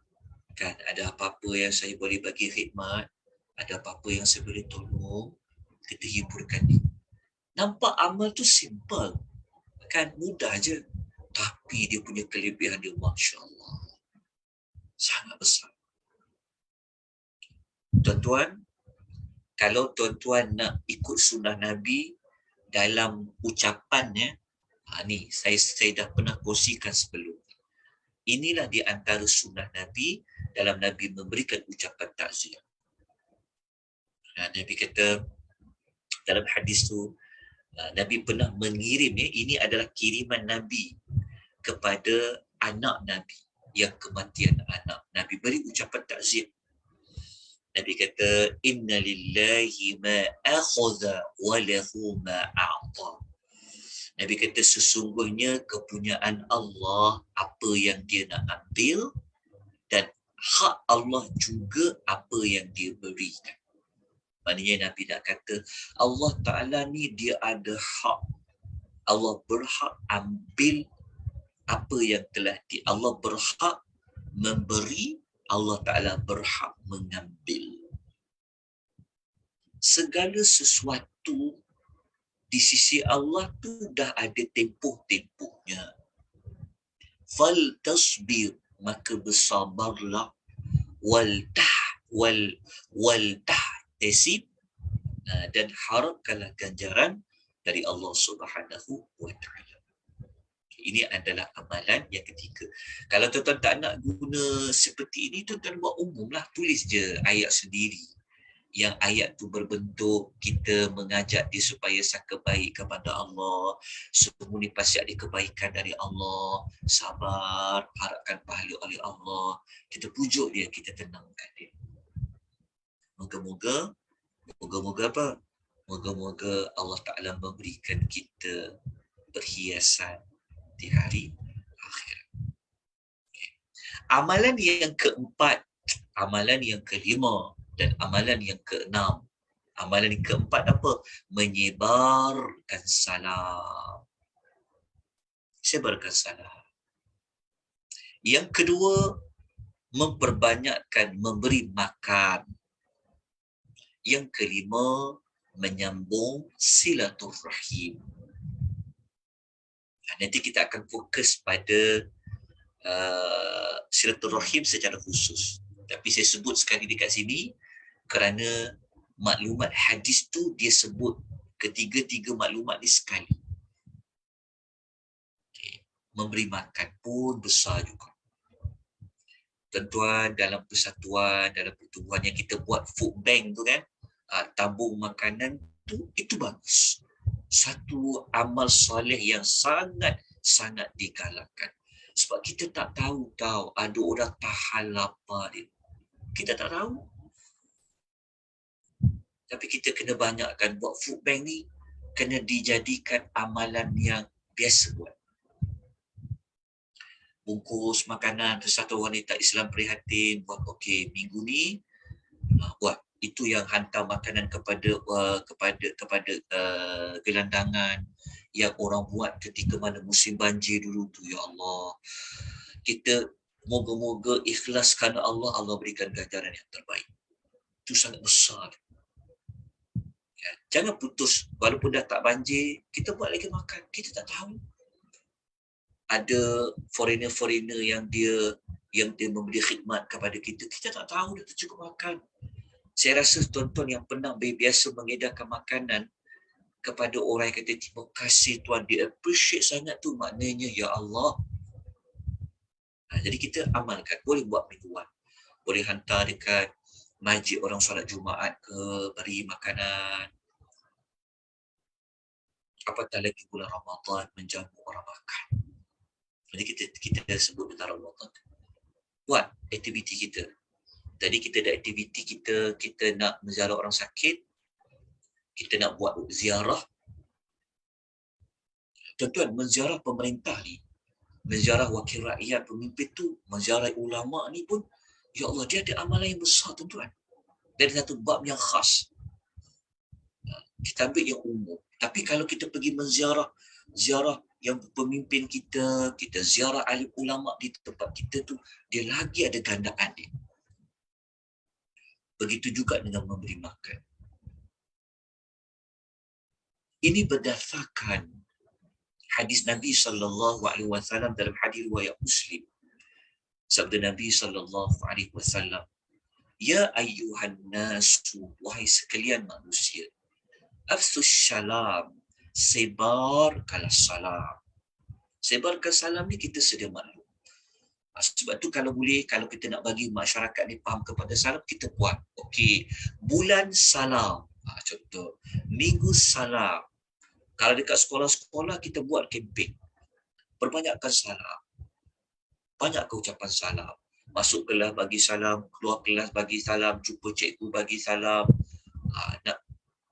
kan ada apa-apa yang saya boleh bagi khidmat, ada apa-apa yang saya boleh tolong, kita hiburkan dia. Nampak amal tu simple, kan, mudah je, tapi dia punya kelebihan dia, Masya Allah, sangat besar. Tuan-tuan, kalau tuan-tuan nak ikut sunnah Nabi dalam ucapannya, Ni saya dah pernah kongsikan sebelum. Inilah di antara sunnah Nabi dalam Nabi memberikan ucapan takziah. Nabi kata dalam hadis tu, Nabi pernah mengirim, ini adalah kiriman Nabi kepada anak Nabi yang kematian anak. Nabi beri ucapan takziah. Nabi kata, inna lillahi ma akhadha wa lahu ma a'ta. Nabi kata sesungguhnya kepunyaan Allah apa yang dia nak ambil, dan hak Allah juga apa yang dia berikan. Maknanya Nabi nak kata Allah Ta'ala ni dia ada hak. Allah berhak ambil apa yang telah Allah berhak memberi, Allah Ta'ala berhak mengambil. Segala sesuatu di sisi Allah tu dah ada tempoh-tempohnya. Fal tasbir, maka bersabarlah, wal tahtasib, dan harapkanlah ganjaran dari Allah Subhanahu wa Ta'ala. Ini adalah amalan yang ketiga. Kalau tuan-tuan tak nak guna seperti ini, tuan-tuan buat umum lah. Tulis je ayat sendiri. Yang ayat tu berbentuk kita mengajak dia supaya sangka baik kepada Allah. Semua ni pasti ada kebaikan dari Allah. Sabar, harapkan pahala oleh Allah. Kita pujuk dia, kita tenangkan dia. Moga-moga apa? Moga-moga Allah Ta'ala memberikan kita perhiasan di hari akhirat. Okay. Amalan yang keempat, amalan yang kelima, dan amalan yang keenam. Amalan yang keempat apa? Menyebarkan salam. Sebarkan salam. Yang kedua, memperbanyakkan memberi makan. Yang kelima, menyambung silaturahim. Nanti kita akan fokus pada silaturahim secara khusus. Tapi saya sebut sekali dekat sini kerana maklumat hadis tu dia sebut ketiga-tiga maklumat ni sekali. Okay. Memberi makan pun besar juga. Tuan-tuan, dalam persatuan, dalam pertubuhan yang kita buat food bank tu kan, tabung makanan tu, itu bagus. Satu amal soleh yang sangat digalakkan. Sebab kita tak tahu ada orang tahan lapar dia. Kita tak tahu. Tapi kita kena banyakkan buat food bank ni, kena dijadikan amalan yang biasa buat. Bungkus makanan, satu wanita Islam prihatin, buat okey, minggu ni buat. Itu yang hantar makanan kepada gelandangan yang orang buat ketika mana musim banjir dulu tu. Ya Allah, kita moga-moga ikhlas kerana Allah, Allah berikan ganjaran yang terbaik. Itu sangat besar. Ya, jangan putus, walaupun dah tak banjir, kita buat lagi makan. Kita tak tahu. Ada foreigner yang dia memberi khidmat kepada kita. Kita tak tahu dah cukup makan. Saya rasa tuan-tuan yang pernah biasa mengedarkan makanan kepada orang yang kata terima kasih Tuan, dia appreciate sangat tu, maknanya ya Allah. Jadi kita amalkan, boleh buat mingguan, boleh hantar dekat masjid orang solat Jumaat ke, beri makanan. Apatah lagi bulan Ramadan menjamu orang makan. Jadi kita sebut bulan Ramadan. Buat aktiviti kita. Tadi kita ada aktiviti kita nak menziarah orang sakit, kita nak buat ziarah. Tuan-tuan, menziarah pemerintah ni, menziarah wakil rakyat, pemimpin tu, menziarah ulama ni pun, ya Allah, dia ada amalan yang besar, tuan-tuan. Dari satu bab yang khas. Kita ambil yang umum. Tapi kalau kita pergi ziarah yang pemimpin kita ziarah ahli ulama di tempat kita tu, dia lagi ada gandaan dia. Begitu juga dengan memberi makan. Ini berdasarkan hadis Nabi SAW dalam hadis riwayat Muslim. Sabda Nabi SAW, ya ayyuhan nasu, wahai sekalian manusia, afsus salam, sebarkanlah salam. Sebarkan salam ni kita sedia maklum. Sebab tu kalau boleh, kalau kita nak bagi masyarakat ni faham kepada salam, kita buat. Okey, bulan salam. Contoh, minggu salam. Kalau dekat sekolah-sekolah, kita buat kempen. Perbanyakkan salam. Banyakkan ucapan salam. Masuk kelas bagi salam, keluar kelas bagi salam, jumpa cikgu bagi salam.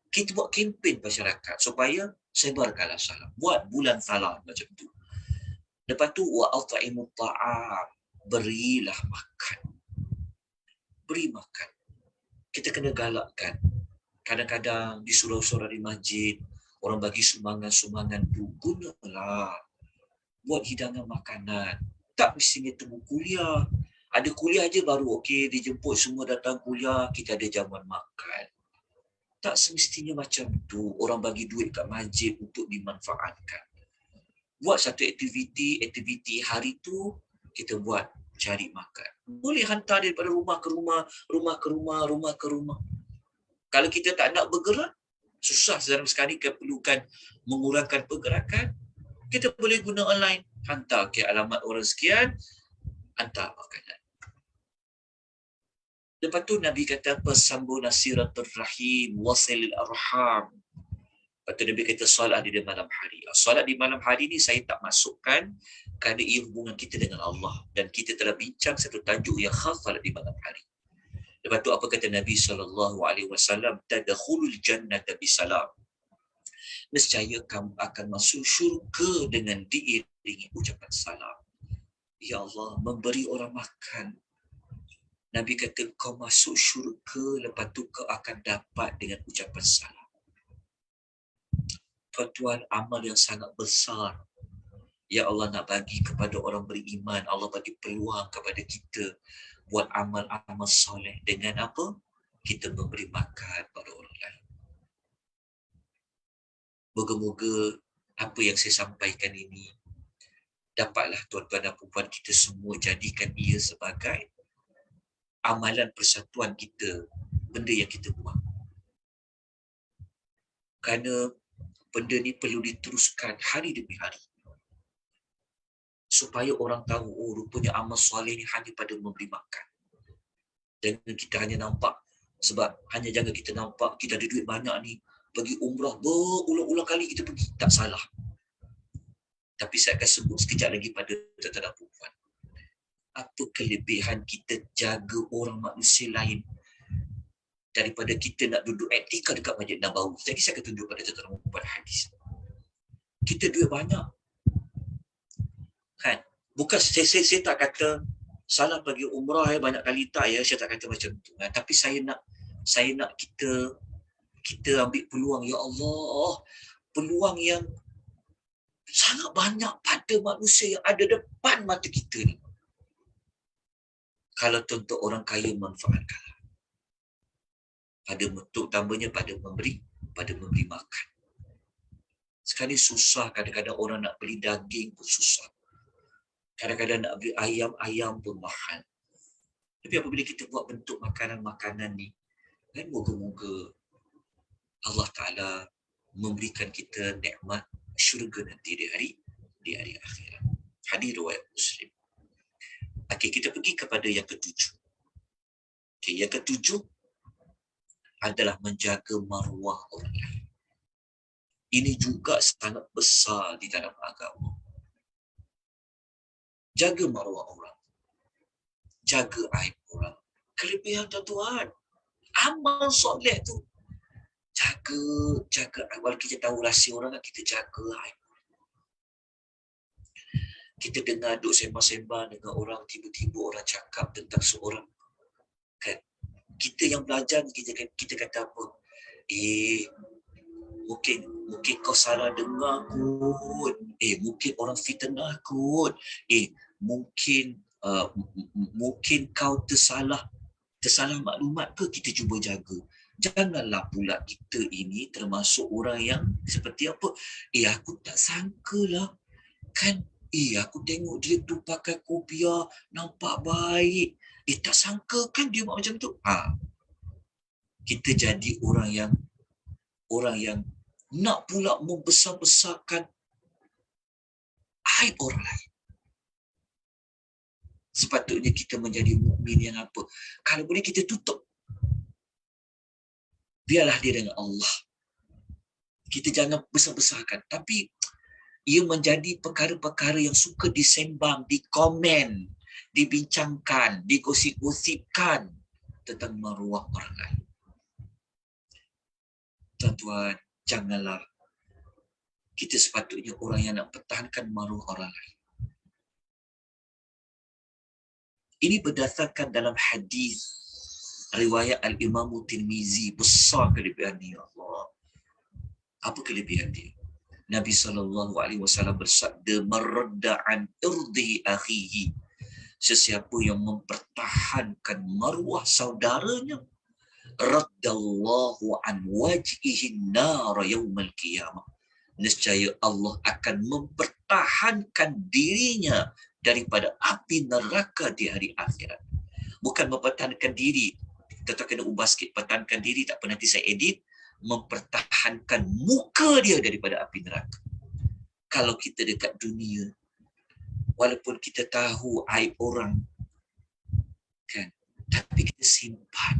Kita buat kempen masyarakat supaya sebarkanlah salam. Buat bulan salam macam tu. Lepas tu, wa'at'imut ta'am. Berilah makan. Beri makan. Kita kena galakkan. Kadang-kadang di surau-surau di masjid, orang bagi sumbangan-sumbangan tu, gunalah. Buat hidangan makanan. Tak mestinya tunggu kuliah. Ada kuliah je baru okey, dijemput semua datang kuliah, kita ada jamuan makan. Tak semestinya macam tu. Orang bagi duit kat masjid untuk dimanfaatkan. Buat satu aktiviti hari tu, kita buat cari makan. Boleh hantar daripada rumah ke rumah, rumah ke rumah, rumah ke rumah. Kalau kita tak nak bergerak, susah dalam sekali kita perlukan mengurangkan pergerakan, kita boleh guna online. Hantar ke alamat orang sekian, hantar makanan. Lepas tu Nabi kata, Pasambul nasiratul rahim, wasilil arham. Lepas tu Nabi kata, solat di malam hari. Solat di malam hari ni saya tak masukkan kerana ia hubungan kita dengan Allah. Dan kita telah bincang satu tajuk yang khas solat di malam hari. Lepas tu apa kata Nabi SAW? Tadkhulul jannata bisalam. Nescaya kamu akan masuk syurga dengan diiringi ucapan salam. Ya Allah, memberi orang makan. Nabi kata kau masuk syurga, lepas tu kau akan dapat dengan ucapan salam. Tuan-tuan, amal yang sangat besar. Ya Allah nak bagi kepada orang beriman. Allah bagi peluang kepada kita buat amal-amal soleh. Dengan apa? Kita memberi makan pada orang lain. Moga-moga apa yang saya sampaikan ini dapatlah tuan-tuan dan puan kita semua jadikan ia sebagai amalan persatuan kita, benda yang kita buat. Kerana benda ni perlu diteruskan hari demi hari. Supaya orang tahu, oh rupanya amal soleh ni hanya pada memberi makan. Jangan kita hanya nampak, sebab hanya jangan kita nampak kita ada duit banyak ni, pergi umrah berulang-ulang kali kita pergi, tak salah. Tapi saya akan sebut sekejap lagi pada tuan-tuan dan puan. Apa kelebihan kita jaga orang manusia lain daripada kita nak duduk etika dekat Masjid Nabawi. Jadi saya akan tunjuk pada tuan-tuan dan puan hadis. Kita duit banyak. Kan? Bukan saya tak kata salah pergi umrah banyak kali tak ya, saya tak kata macam tu. Tapi saya nak kita ambil peluang, ya Allah, peluang yang sangat banyak pada manusia yang ada depan mata kita ni. Kalau tuan-tuan orang kaya manfaatkan. Pada bentuk tambahnya pada memberi makan. Sekali susah, kadang-kadang orang nak beli daging pun susah. Kadang-kadang nak beli ayam pun mahal. Tapi apabila kita buat bentuk makanan-makanan ni, kan moga-moga Allah Ta'ala memberikan kita nikmat syurga nanti di hari akhirat. Hadis riwayat Muslim. Okey, kita pergi kepada yang ketujuh. Okey, yang ketujuh adalah menjaga maruah orang lain. Ini juga sangat besar di dalam agama. Jaga maruah orang. Jaga aib orang. Kelebihan tuan-tuan. Amal soleh tu. Jaga aib. Walaupun kita tahu rahsia orang, kita jaga aib. Kita dengar duk sembang-sembang dengan orang, tiba-tiba orang cakap tentang seorang. Kan? Kita yang belajar, kita kata apa? Mungkin kau salah dengar kot. Mungkin orang fitnah kot. Mungkin kau tersalah maklumat ke, kita cuba jaga. Janganlah pula kita ini termasuk orang yang seperti apa? Aku tak sangkalah. Kan? Aku tengok dia tu pakai kopiah, nampak baik. Tak sangka kan dia buat macam tu. Kita jadi orang yang nak pula membesar-besarkan aib orang lain. Sepatutnya kita menjadi mukmin yang apa? Kalau boleh kita tutup. Biarlah dia dengan Allah. Kita jangan besar-besarkan. Tapi ia menjadi perkara-perkara yang suka disembang, dikomen, dibincangkan, digosip-gosipkan tentang maruah orang lain. Tuan-tuan, janganlah kita sepatutnya orang yang nak pertahankan maruah orang lain. Ini berdasarkan dalam hadis riwayat Al-Imam Tirmizi. Besar kelebihan dia, Allah. Apa kelebihan dia? Nabi SAW bersabda, "Maradda an irdi akhihi." Sesiapa yang mempertahankan maruah saudaranya, raddallahu an wajhihi nar yaumal qiyamah. Nescaya Allah akan mempertahankan dirinya daripada api neraka di hari akhirat. Bukan mempertahankan diri. Kita kena ubah sikit, pertahankan diri tak pernah nanti saya edit. Mempertahankan muka dia daripada api neraka. Kalau kita dekat dunia, walaupun kita tahu aib orang, kan, tapi kita simpan.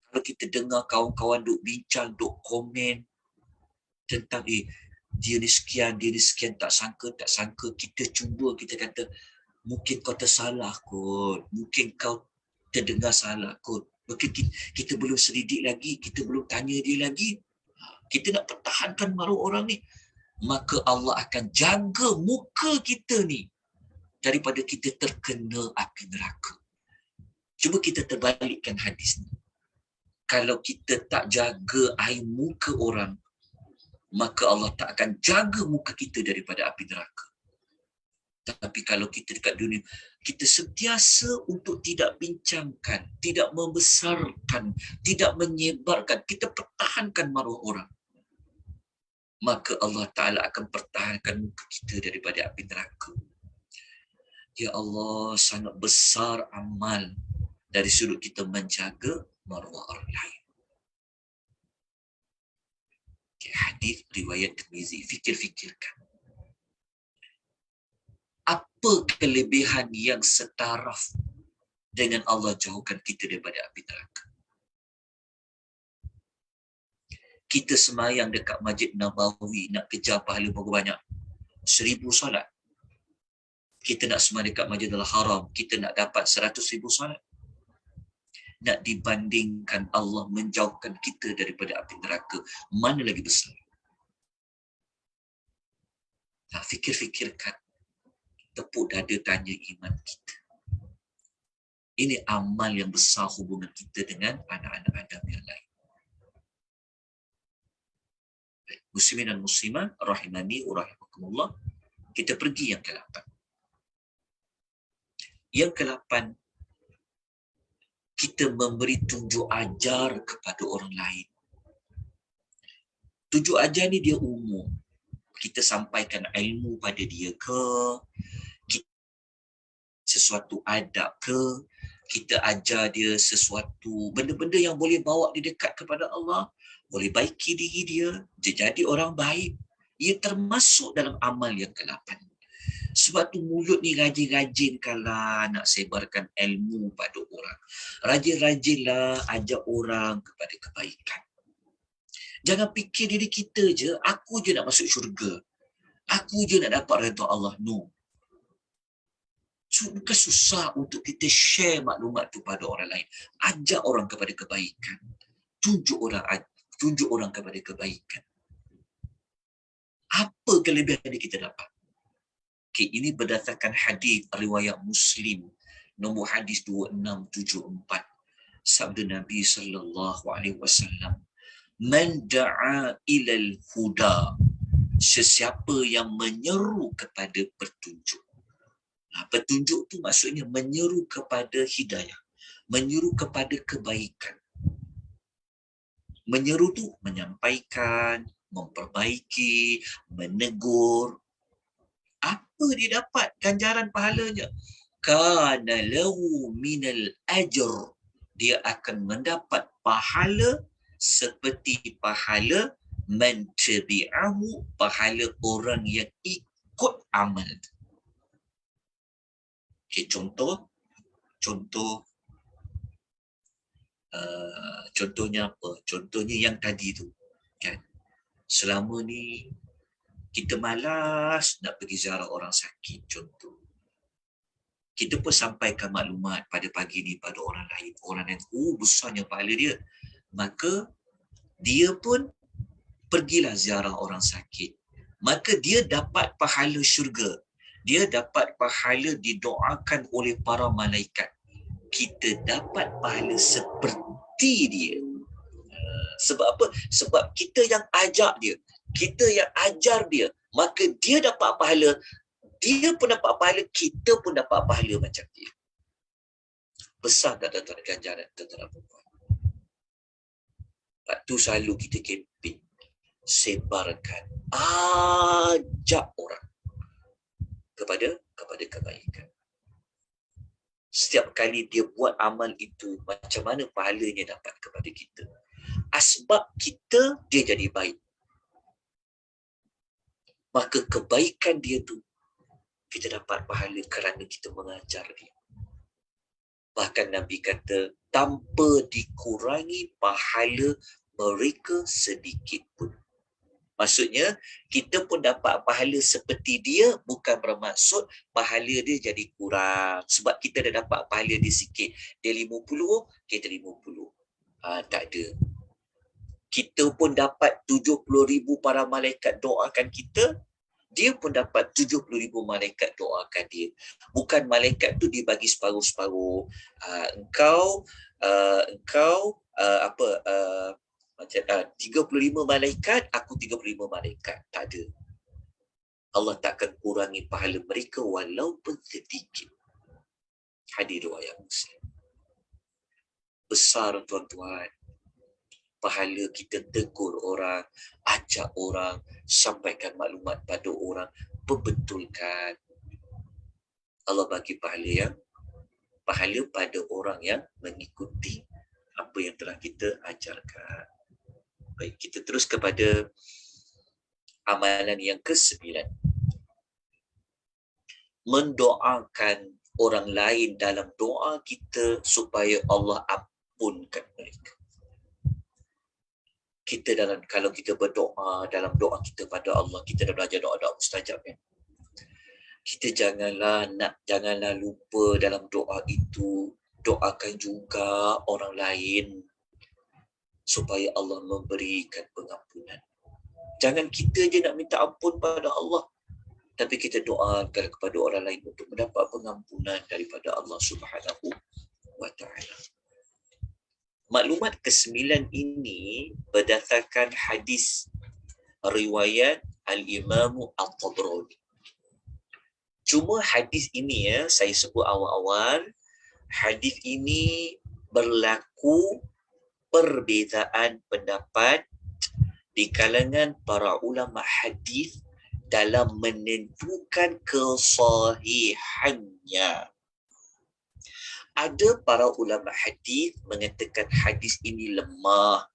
Kalau kita dengar kawan-kawan duk bincang, duk komen tentang dia ni sekian, tak sangka, kita cuba, kita kata, mungkin kau tersalah kot, mungkin kau terdengar salah kot, mungkin kita belum selidik lagi, kita belum tanya dia lagi. Kita nak pertahankan maruah orang ni, maka Allah akan jaga muka kita ni daripada kita terkena api neraka. Cuba kita terbalikkan hadis ni. Kalau kita tak jaga air muka orang, maka Allah tak akan jaga muka kita daripada api neraka. Tapi kalau kita dekat dunia, kita sentiasa untuk tidak bincangkan, tidak membesarkan, tidak menyebarkan, kita pertahankan maruah orang, maka Allah Ta'ala akan pertahankan muka kita daripada api neraka. Ya Allah, sangat besar amal dari sudut kita menjaga maruah orang lain. Hadis riwayat Tirmizi. Fikir-fikirkan. Apa kelebihan yang setaraf dengan Allah jauhkan kita daripada api neraka? Kita semayang dekat Masjid Nabawi, nak kejar pahala berapa banyak? 1000 solat. Kita nak semayang dekat Masjidil Haram, kita nak dapat 100,000 solat. Nak dibandingkan Allah menjauhkan kita daripada api neraka, mana lagi besar? Nah, fikir-fikirkan. Tepuk dada tanya iman kita. Ini amal yang besar hubungan kita dengan anak-anak Adam yang lain. Muslimin dan muslimat rahimani wa rahimakumullah. Kita pergi yang ke-8. Yang ke-8, kita memberi tunjuk ajar kepada orang lain. Tunjuk ajar ni dia umum. Kita sampaikan ilmu pada dia ke, sesuatu adab ke, kita ajar dia sesuatu benda-benda yang boleh bawa dia dekat kepada Allah, boleh baiki diri dia jadi orang baik. Ia termasuk dalam amal yang ke-8. Sebab tu mulut ni rajin-rajinkanlah nak sebarkan ilmu pada orang. Rajin-rajinlah ajak orang kepada kebaikan. Jangan fikir diri kita je, aku je nak masuk syurga. Aku je nak dapat redha Allah. No. Bukan susah untuk kita share maklumat tu pada orang lain. Ajak orang kepada kebaikan. Tunjuk orang kepada kebaikan. Apa kelebihan yang kita dapat? Okay, ini berdasarkan hadis riwayat Muslim, nombor hadis 2674. Sabda Nabi SAW, "Man da'a ilal huda." Sesiapa yang menyeru kepada petunjuk. Petunjuk tu maksudnya menyeru kepada hidayah, menyeru kepada kebaikan. Menyeru tu menyampaikan, memperbaiki, menegur. Apa dia dapat ganjaran pahalanya? Kana lahu minal ajr. Dia akan mendapat pahala seperti pahala man tabi'ahu, pahala orang yang ikut mengikut amal. Okay, contohnya apa? Contohnya yang tadi tu, kan? Selama ni kita malas nak pergi ziarah orang sakit, contoh. Kita pun sampaikan maklumat pada pagi ni pada orang lain. Orang lain, besarnya pahala dia. Maka dia pun pergilah ziarah orang sakit. Maka dia dapat pahala syurga. Dia dapat pahala didoakan oleh para malaikat. Kita dapat pahala seperti dia. Sebab apa? Sebab kita yang ajak dia. Kita yang ajar dia. Maka dia dapat pahala. Dia pun dapat pahala. Kita pun dapat pahala macam dia. Besar tak tuan-tuan ganjaran tuan-tuan perempuan? Lepas tu selalu kita kempen. Sebarkan. Ajak orang. Kepada kebaikan. Setiap kali dia buat amal itu, macam mana pahalanya dapat kepada kita? Asbab kita, dia jadi baik. Maka kebaikan dia tu, kita dapat pahala kerana kita mengajar dia. Bahkan Nabi kata, tanpa dikurangi pahala mereka sedikit pun. Maksudnya, kita pun dapat pahala seperti dia, bukan bermaksud pahala dia jadi kurang. Sebab kita dah dapat pahala dia sikit. Dia 50, kita 50. Tak ada. Kita pun dapat 70,000 para malaikat doakan kita. Dia pun dapat 70,000 malaikat doakan dia. Bukan malaikat tu dibagi separuh-separuh. Engkau macam 35 malaikat, aku 35 malaikat. Tak ada. Allah takkan kurangi pahala mereka walaupun sedikit. Hadis riwayat Muslim. Besar tuan-tuan. Pahala kita tegur orang, ajak orang, sampaikan maklumat pada orang, perbetulkan. Allah bagi pahala pada orang yang mengikuti apa yang telah kita ajarkan. Baik, kita terus kepada amalan yang ke-9. Mendoakan orang lain dalam doa kita supaya Allah ampunkan mereka. Kita kalau kita berdoa, dalam doa kita pada Allah, kita dah belajar doa-doa mustajab, kan? Kita janganlah lupa dalam doa itu, doakan juga orang lain supaya Allah memberikan pengampunan. Jangan kita je nak minta ampun pada Allah, tapi kita doakan kepada orang lain untuk mendapat pengampunan daripada Allah Subhanahu wa Ta'ala. Maklumat ke-9 ini berdasarkan hadis riwayat Al-Imam At-Tabrani. Cuma hadis ini, saya sebut awal-awal, hadis ini berlaku perbezaan pendapat di kalangan para ulama hadis dalam menentukan kesahihannya. Ada para ulama hadis mengatakan hadis ini lemah.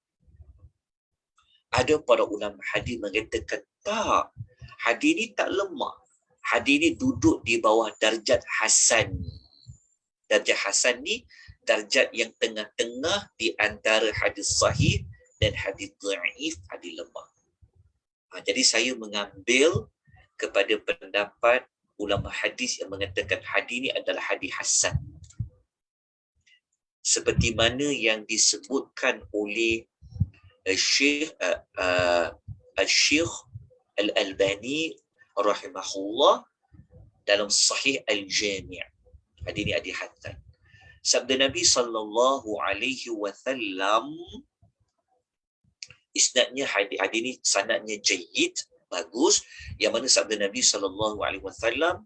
Ada para ulama hadis mengatakan tak, hadis ini tak lemah. Hadis ini duduk di bawah darjat hasan. Darjat hasan ni darjat yang tengah-tengah di antara hadis sahih dan hadis dhaif, hadis lemah. Jadi saya mengambil kepada pendapat ulama hadis yang mengatakan hadis ini adalah hadis hasan. Seperti mana yang disebutkan oleh Syekh Al-Albani rahimahullah dalam Sahih Al-Jami'. Hadis ini hadis hasan. Sabda Nabi sallallahu alaihi wasallam, isnadnya hadis ini sanadnya jayyid, bagus, yang mana sabda Nabi sallallahu alaihi wasallam,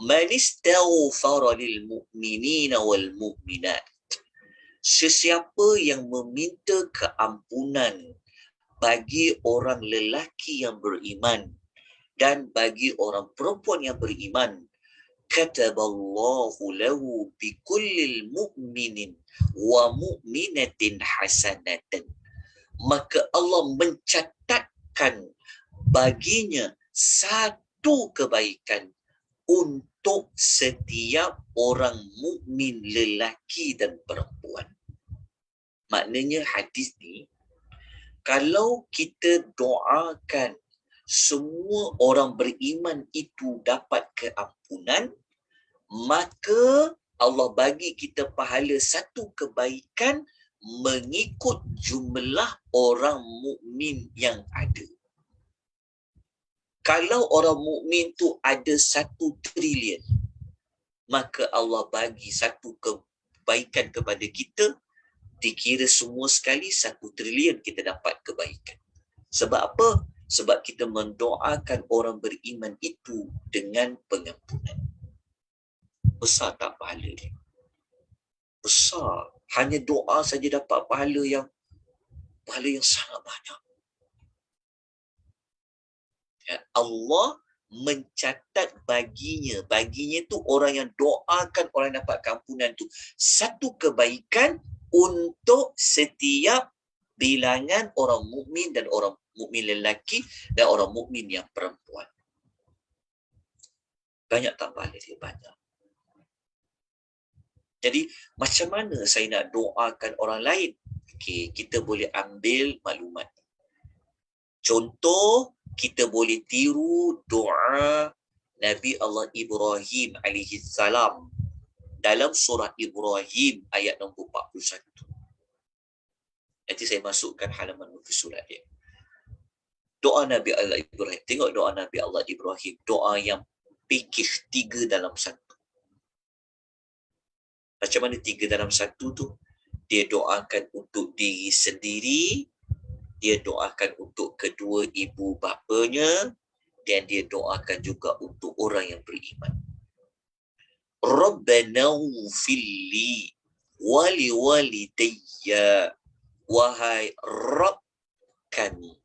man istaghfara lil mu'minina wal mu'minat, sesiapa yang meminta keampunan bagi orang lelaki yang beriman dan bagi orang perempuan yang beriman, kataballahu lahu bi kullil mu'minin wa mu'minatin hasanatan, maka Allah mencatatkan baginya satu kebaikan untuk setiap orang mukmin lelaki dan perempuan. Maknanya hadis ni, kalau kita doakan semua orang beriman itu dapat keampunan, maka Allah bagi kita pahala satu kebaikan mengikut jumlah orang mukmin yang ada. Kalau orang mukmin tu ada 1 trilion, maka Allah bagi satu kebaikan kepada kita, dikira semua sekali 1 trilion kita dapat kebaikan. Sebab apa? Sebab kita mendoakan orang beriman itu dengan pengampunan. Besar tak pahala dia? Besar. Hanya doa saja dapat pahala yang sangat banyak. Ya, Allah mencatat baginya tu orang yang doakan orang dapat keampunan tu satu kebaikan untuk setiap bilangan orang mukmin dan orang mukmin lelaki dan orang mukmin yang perempuan. Banyak tak pahala dia? Banyak. Jadi macam mana saya nak doakan orang lain? Okey, kita boleh ambil maklumat. Contoh, kita boleh tiru doa Nabi Allah Ibrahim alaihi salam dalam surah Ibrahim ayat nombor 41. Nanti saya masukkan halaman muka surat dia. Doa Nabi Allah Ibrahim. Tengok doa Nabi Allah Ibrahim. Doa yang package 3 dalam 1. Macam mana 3 dalam 1 tu? Dia doakan untuk diri sendiri, dia doakan untuk kedua ibu bapanya, dan dia doakan juga untuk orang yang beriman. Rabbana ghfirli wa liwalidayya, wahai Rabb kami,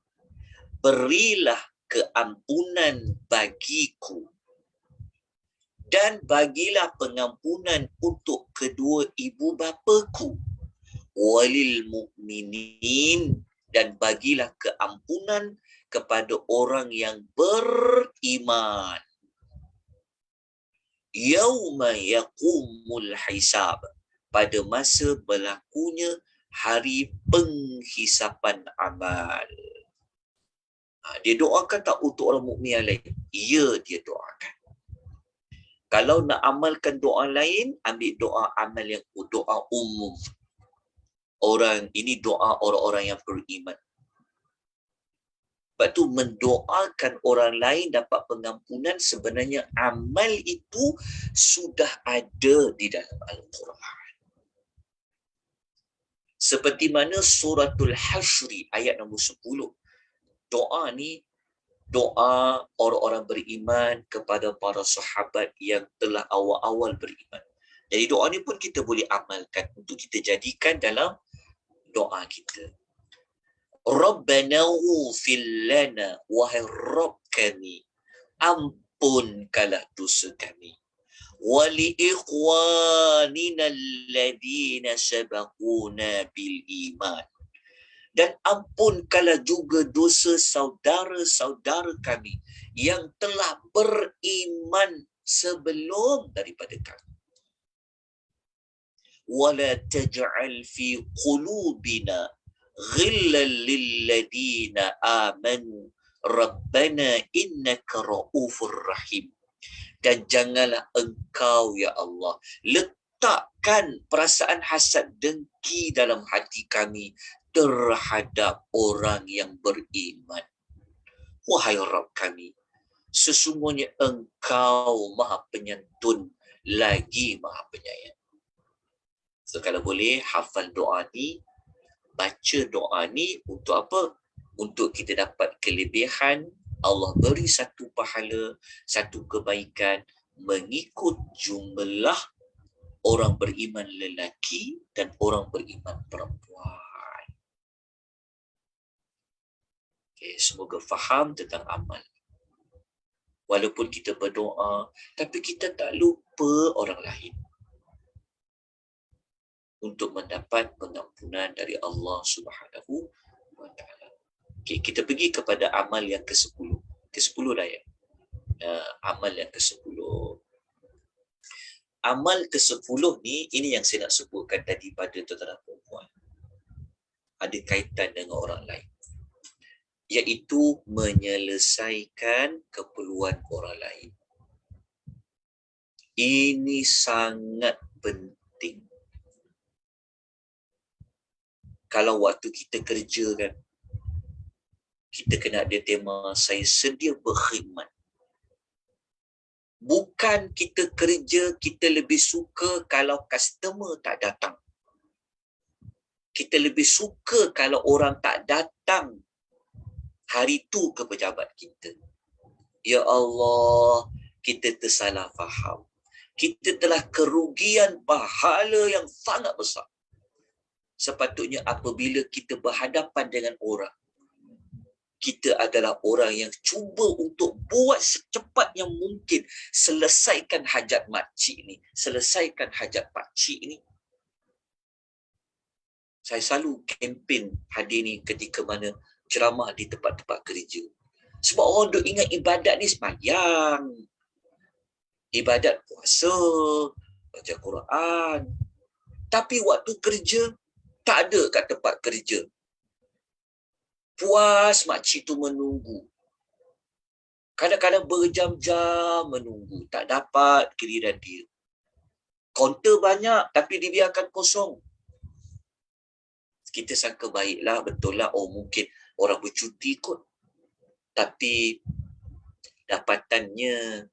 berilah keampunan bagiku dan bagilah pengampunan untuk kedua ibu bapaku, walil mukminin, dan bagilah keampunan kepada orang yang beriman. Yauma yaqumul hisab, pada masa berlakunya hari penghisapan amal. Dia doakan tak untuk orang mukmin yang lain? Ya, dia doakan. Kalau nak amalkan doa lain, ambil doa amal yang doa umum. Ini doa orang-orang yang beriman. Sebab tu mendoakan orang lain dapat pengampunan, sebenarnya amal itu sudah ada di dalam Al-Quran. Seperti mana suratul Hasyri ayat nombor 10. Doa ni doa orang-orang beriman kepada para sahabat yang telah awal-awal beriman. Jadi doa ni pun kita boleh amalkan untuk kita jadikan dalam doa kita. Rabbana ghfir lana, wahai Rabb kami, ampunkanlah dosa kami. Wa li ikhwanina alladhina sabaquna bil iman, dan ampunkanlah juga dosa saudara-saudara kami yang telah beriman sebelum daripada kami. Wala taj'al fi qulubina ghillan lilladina amanu rabbana innaka ra'ufur rahim, dan janganlah engkau ya Allah letakkan perasaan hasad dengki dalam hati kami terhadap orang yang beriman. Wahai Rabb kami, sesungguhnya engkau maha penyantun lagi maha penyayang. So kalau boleh hafal doa ni, baca doa ni untuk apa? Untuk kita dapat kelebihan, Allah beri satu pahala, satu kebaikan mengikut jumlah orang beriman lelaki dan orang beriman perempuan. Okay, semoga faham tentang amal. Walaupun kita berdoa, tapi kita tak lupa orang lain untuk mendapat pengampunan dari Allah Subhanahu wa Ta'ala. Okay, kita pergi kepada amal yang ke-10. Ke-10 dah ya. Amal yang ke-10. Amal ke-10 ni, ini yang saya nak sebutkan tadi pada tuan-tuan dan puan. Ada kaitan dengan orang lain. Iaitu menyelesaikan keperluan orang lain. Ini sangat penting. Kalau waktu kita kerja kan, kita kena ada tema, saya sedia berkhidmat. Bukan kita kerja, kita lebih suka kalau customer tak datang. Kita lebih suka kalau orang tak datang hari tu ke pejabat kita. Ya Allah, kita tersalah faham. Kita telah kerugian pahala yang sangat besar. Sepatutnya apabila kita berhadapan dengan orang, kita adalah orang yang cuba untuk buat secepat yang mungkin selesaikan hajat makcik ni, selesaikan hajat pakcik ni. Saya selalu kempen hadir ni ketika mana ceramah di tempat-tempat kerja. Sebab orang duk ingat ibadat ni sembahyang, ibadat puasa, baca Quran. Tapi waktu kerja, tak ada kat tempat kerja. Puas makcik tu menunggu. Kadang-kadang berjam-jam menunggu. Tak dapat giliran dia. Kaunter banyak tapi dibiarkan kosong. Kita sangka baiklah, betul lah. Oh mungkin orang bercuti kot. Tapi dapatannya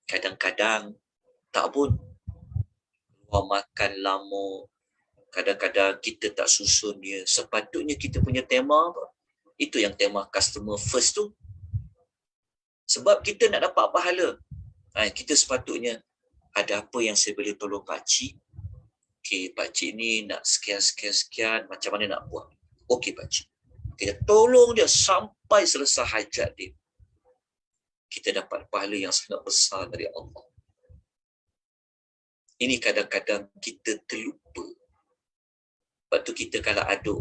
kadang-kadang tak pun. Luar makan lama. Kadang-kadang kita tak susun dia. Sepatutnya kita punya tema apa? Itu yang tema customer first tu. Sebab kita nak dapat pahala. Kita sepatutnya ada apa yang saya boleh tolong pakcik. Okey, pakcik ni nak sekian, macam mana nak buat. Okey pakcik. Kita tolong dia sampai selesai hajat dia. Kita dapat pahala yang sangat besar dari Allah. Ini kadang-kadang kita terlupa. Lepas tu kita kalau ada,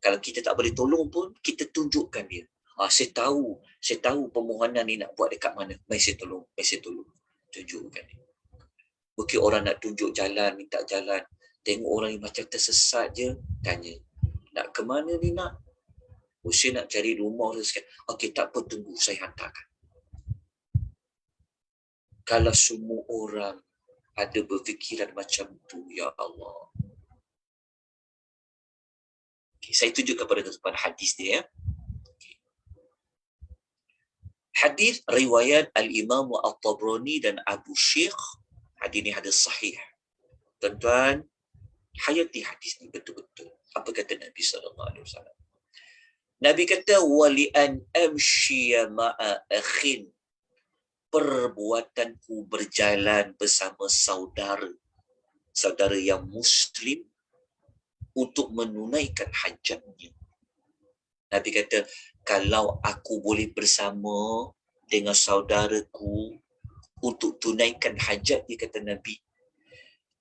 kalau kita tak boleh tolong pun, kita tunjukkan dia. Saya tahu permohonan ni nak buat dekat mana. Mari saya tolong. Tunjukkan dia. Mungkin orang nak tunjuk jalan, minta jalan. Tengok orang ni macam tersesat je, tanya. Nak ke mana ni nak? Saya nak cari rumah sekian. Okey, tak apa, tunggu, saya hantarkan. Kalau semua orang ada berfikiran macam tu, ya Allah. Okay, saya tunjukkan kepada tuan-tuan hadis dia. Ya. Okay. Hadis riwayat Al-Imam At-Tabrani dan Abu Syekh. Hadis ni hadis sahih. Tuan-tuan, hayati hadis ni betul-betul. Apa kata Nabi SAW? Nabi kata, wali an amshiya ma'a akhin. Perbuatanku berjalan bersama saudara yang Muslim untuk menunaikan hajatnya. Nabi kata, kalau aku boleh bersama dengan saudaraku untuk tunaikan hajat, dia kata Nabi,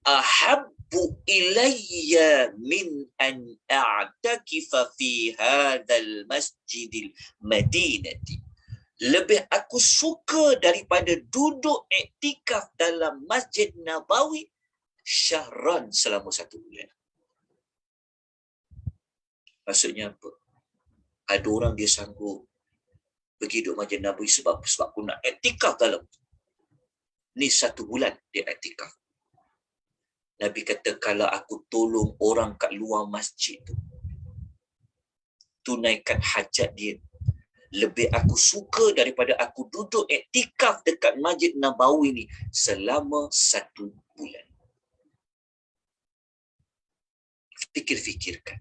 ahabbu ilayya min an a'takifa fi hadzal masjidil madinati. Lebih aku suka daripada duduk iktikaf dalam Masjid Nabawi syahran selama 1 bulan. Maksudnya apa? Ada orang dia sanggup pergi duduk Masjid Nabawi sebab aku nak iktikaf dalam. Ni 1 bulan dia iktikaf. Nabi kata, kalau aku tolong orang kat luar masjid tu, tunaikan hajat dia, lebih aku suka daripada aku duduk iktikaf dekat Masjid Nabawi ni selama 1 bulan. Fikir-fikirkan.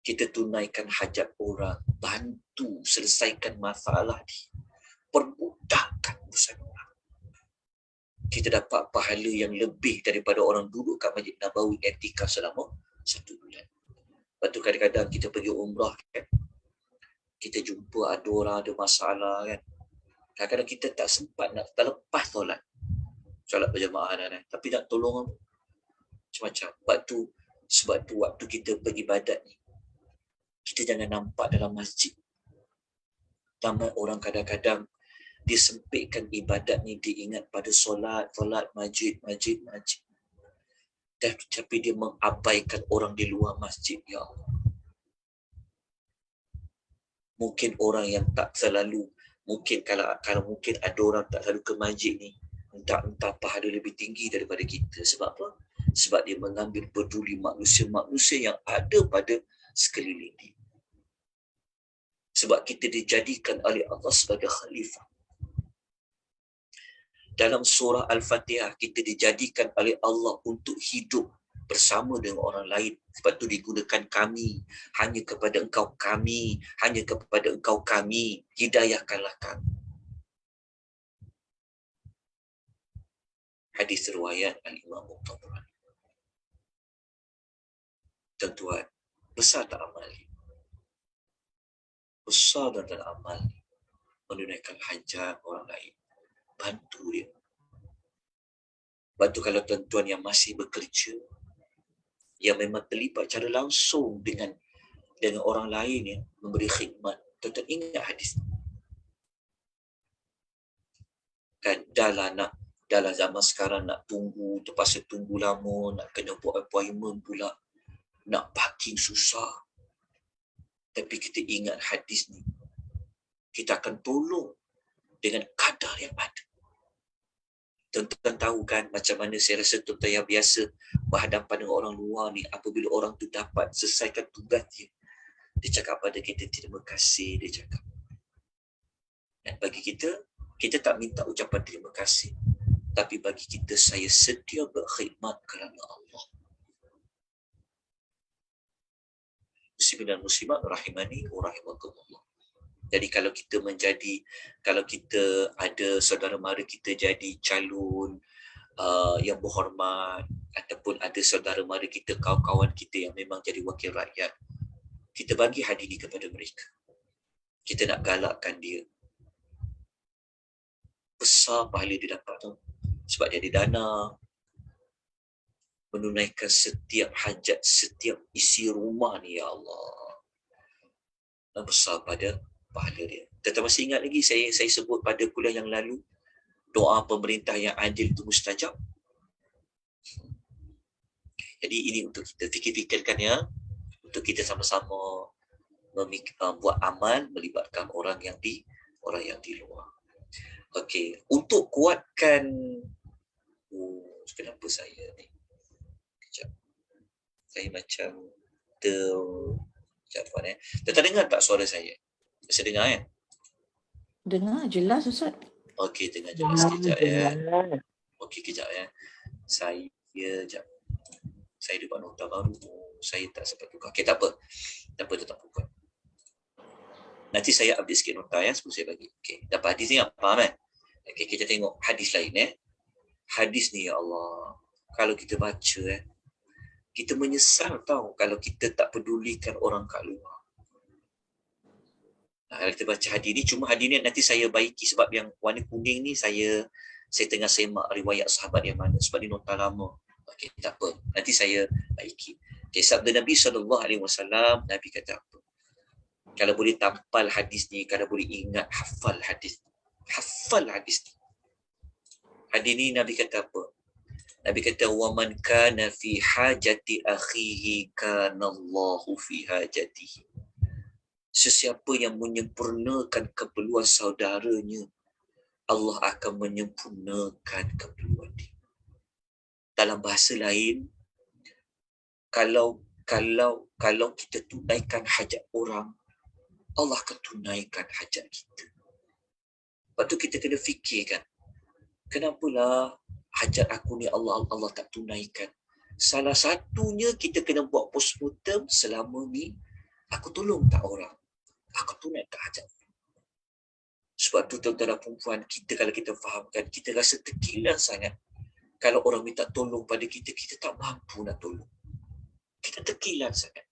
Kita tunaikan hajat orang, bantu selesaikan masalah dia, permudahkan urusan orang. Kita dapat pahala yang lebih daripada orang duduk kat Masjid Nabawi iktikaf selama 1 bulan. Lepas tu kadang-kadang kita pergi umrah kan, kita jumpa ada orang ada masalah kan. Kadang-kadang kita tak sempat nak terlepas solat berjamaah kan. Tapi nak tolong macam-macam. Sebab tu waktu kita beribadat ni, kita jangan nampak dalam masjid. Ramai orang kadang-kadang dia sempitkan ibadat ni, dia ingat pada solat, masjid. Tapi dia mengabaikan orang di luar masjid, ya Allah. Mungkin orang yang tak selalu, mungkin kalau mungkin ada orang tak selalu ke masjid ni, entah pahala lebih tinggi daripada kita. Sebab apa? Sebab dia mengambil peduli manusia-manusia yang ada pada sekeliling dia. Sebab kita dijadikan oleh Allah sebagai khalifah. Dalam surah Al-Fatihah, kita dijadikan oleh Allah untuk hidup bersama dengan orang lain. Sebab itu digunakan kami, hanya kepada engkau kami, hanya kepada engkau kami, hidayahkanlah kami. Hadis riwayat Al-Imam Tabrani. Tuan-tuan, besar tak amal ni? Besar dan amal ni. Menunaikan hajat orang lain. Bantu dia. Bantu kalau tuan-tuan yang masih bekerja, yang memang terlibat cara langsung dengan orang lain, ya, memberi khidmat. Tuan-tuan ingat hadis. Kan dalam zaman sekarang nak tunggu, terpaksa tunggu lama, nak kena buat appointment pula, nak parking susah. Tapi kita ingat hadis ni, kita akan tolong dengan kadar yang ada. Tuan-tuan tahu kan macam mana, saya rasa tuan-tuan yang biasa berhadapan dengan orang luar ni, apabila orang tu dapat selesaikan tugas dia cakap pada kita, terima kasih, dia cakap. Dan bagi kita tak minta ucapan terima kasih. Tapi bagi kita, saya sedia berkhidmat kerana Allah. Muslimin dan muslimat rahimani wa rahimakumullah. Jadi kalau kita ada saudara mara kita jadi calon yang berhormat, ataupun ada saudara mara kita, kawan-kawan kita yang memang jadi wakil rakyat, kita bagi hadiah ini kepada mereka. Kita nak galakkan dia. Besar pahala dia dapat tu. Sebab dia ada dana, menunaikan setiap hajat, setiap isi rumah ni, ya Allah. Dan besar pada pahala dia. Tetapi masih ingat lagi saya sebut pada kuliah yang lalu, doa pemerintah yang adil itu mustajab. Jadi ini untuk kita fikir-fikirkan, ya, untuk kita sama-sama buat amal melibatkan orang yang di luar. Okey, untuk kuatkan kenapa saya ni? Kejap. Saya macam Tuan-tuan dengar tak suara saya? Bisa dengar, kan? Dengar jelas, Ustaz. Okey, dengar jelas. Sekejap, ya. Okey, kejap, ya. Saya buat nota baru. Saya tak sempat tukar. Okey, tak apa, tetap buka. Nanti saya update sikit nota, ya, sebelum saya bagi. Okey, dapat hadis ni apa, kan? Okey, kita tengok hadis lain, ya. Hadis ni, ya Allah, kalau kita baca, kita menyesal tahu kalau kita tak pedulikan orang kat luar. Kalau kita baca hadis ni, cuma hadis ni nanti saya baiki, sebab yang warna kuning ni saya tengah semak riwayat sahabat yang mana, sebab dia nota lama. Okey, tak apa, nanti saya baiki. Okey, sabda Nabi SAW, Nabi kata apa? Kalau boleh tampal hadis ni, kalau boleh ingat, hafal hadis ni. Hadis ni Nabi kata apa? Nabi kata, wa man kana fi hajati akhihi kana Allahu fi hajatihi. Sesiapa yang menyempurnakan keperluan saudaranya, Allah akan menyempurnakan keperluan dia. Dalam bahasa lain, kalau kita tunaikan hajat orang, Allah akan tunaikan hajat kita. Lepas tu kita kena fikirkan, kenapalah hajat aku ni Allah tak tunaikan? Salah satunya kita kena buat postmortem, selama ni aku tolong tak orang? Aku tunaikan hajat. Sebab tu tuan-tuan dan perempuan, kita kalau kita fahamkan, kita rasa terkilan sangat. Kalau orang minta tolong pada kita, kita tak mampu nak tolong. Kita terkilan sangat.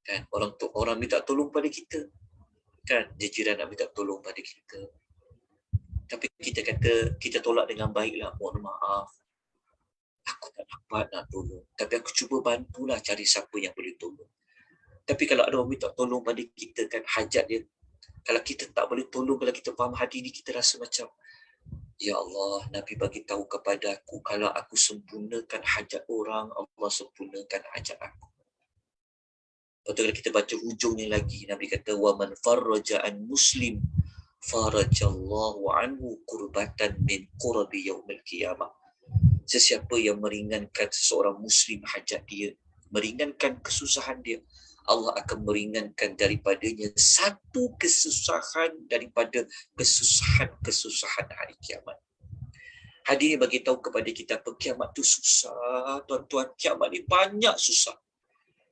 Kan, orang minta tolong pada kita. Kan, jiran nak minta tolong pada kita. Tapi kita kata, kita tolak dengan baiklah, mohon maaf, aku tak dapat nak tolong. Tapi aku cuba bantulah cari siapa yang boleh tolong. Tapi kalau ada orang minta tolong pada kita, kan, hajat dia, Kalau kita tak boleh tolong, kalau kita faham hadis ni, kita rasa macam, ya Allah, Nabi bagi tahu kepada aku, kalau aku sempurnakan hajat orang, Allah sempurnakan hajat aku. Lepas tu kalau kita baca hujungnya lagi, Nabi kata, wa man farraja an muslim farajallahu anhu kurbatan min qurabi yaumil qiyamah. Sesiapa yang meringankan seseorang muslim hajat dia, meringankan kesusahan dia, Allah akan meringankan daripadanya satu kesusahan daripada kesusahan-kesusahan hari kiamat. Hadis ni bagi tahu kepada kita, kiamat tu susah, tuan-tuan. Kiamat ni banyak susah.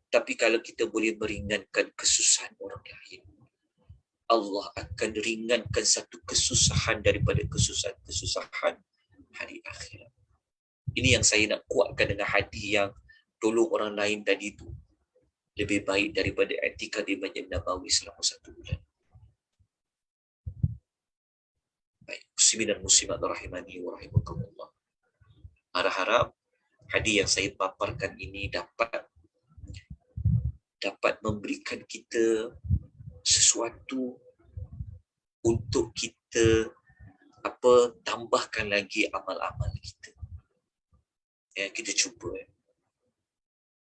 Tapi kalau kita boleh meringankan kesusahan orang lain, Allah akan ringankan satu kesusahan daripada kesusahan hari akhirat. Ini yang saya nak kuatkan dengan hadis yang tolong orang lain tadi tu lebih baik daripada i'tikad di Masjid Nabawi selama 1 bulan. Baik, muslimin dan muslimat rahimani wa rahimakumullah. Harap-harap hadis yang saya paparkan ini dapat memberikan kita sesuatu untuk kita tambahkan lagi amal-amal kita. Ya, kita cuba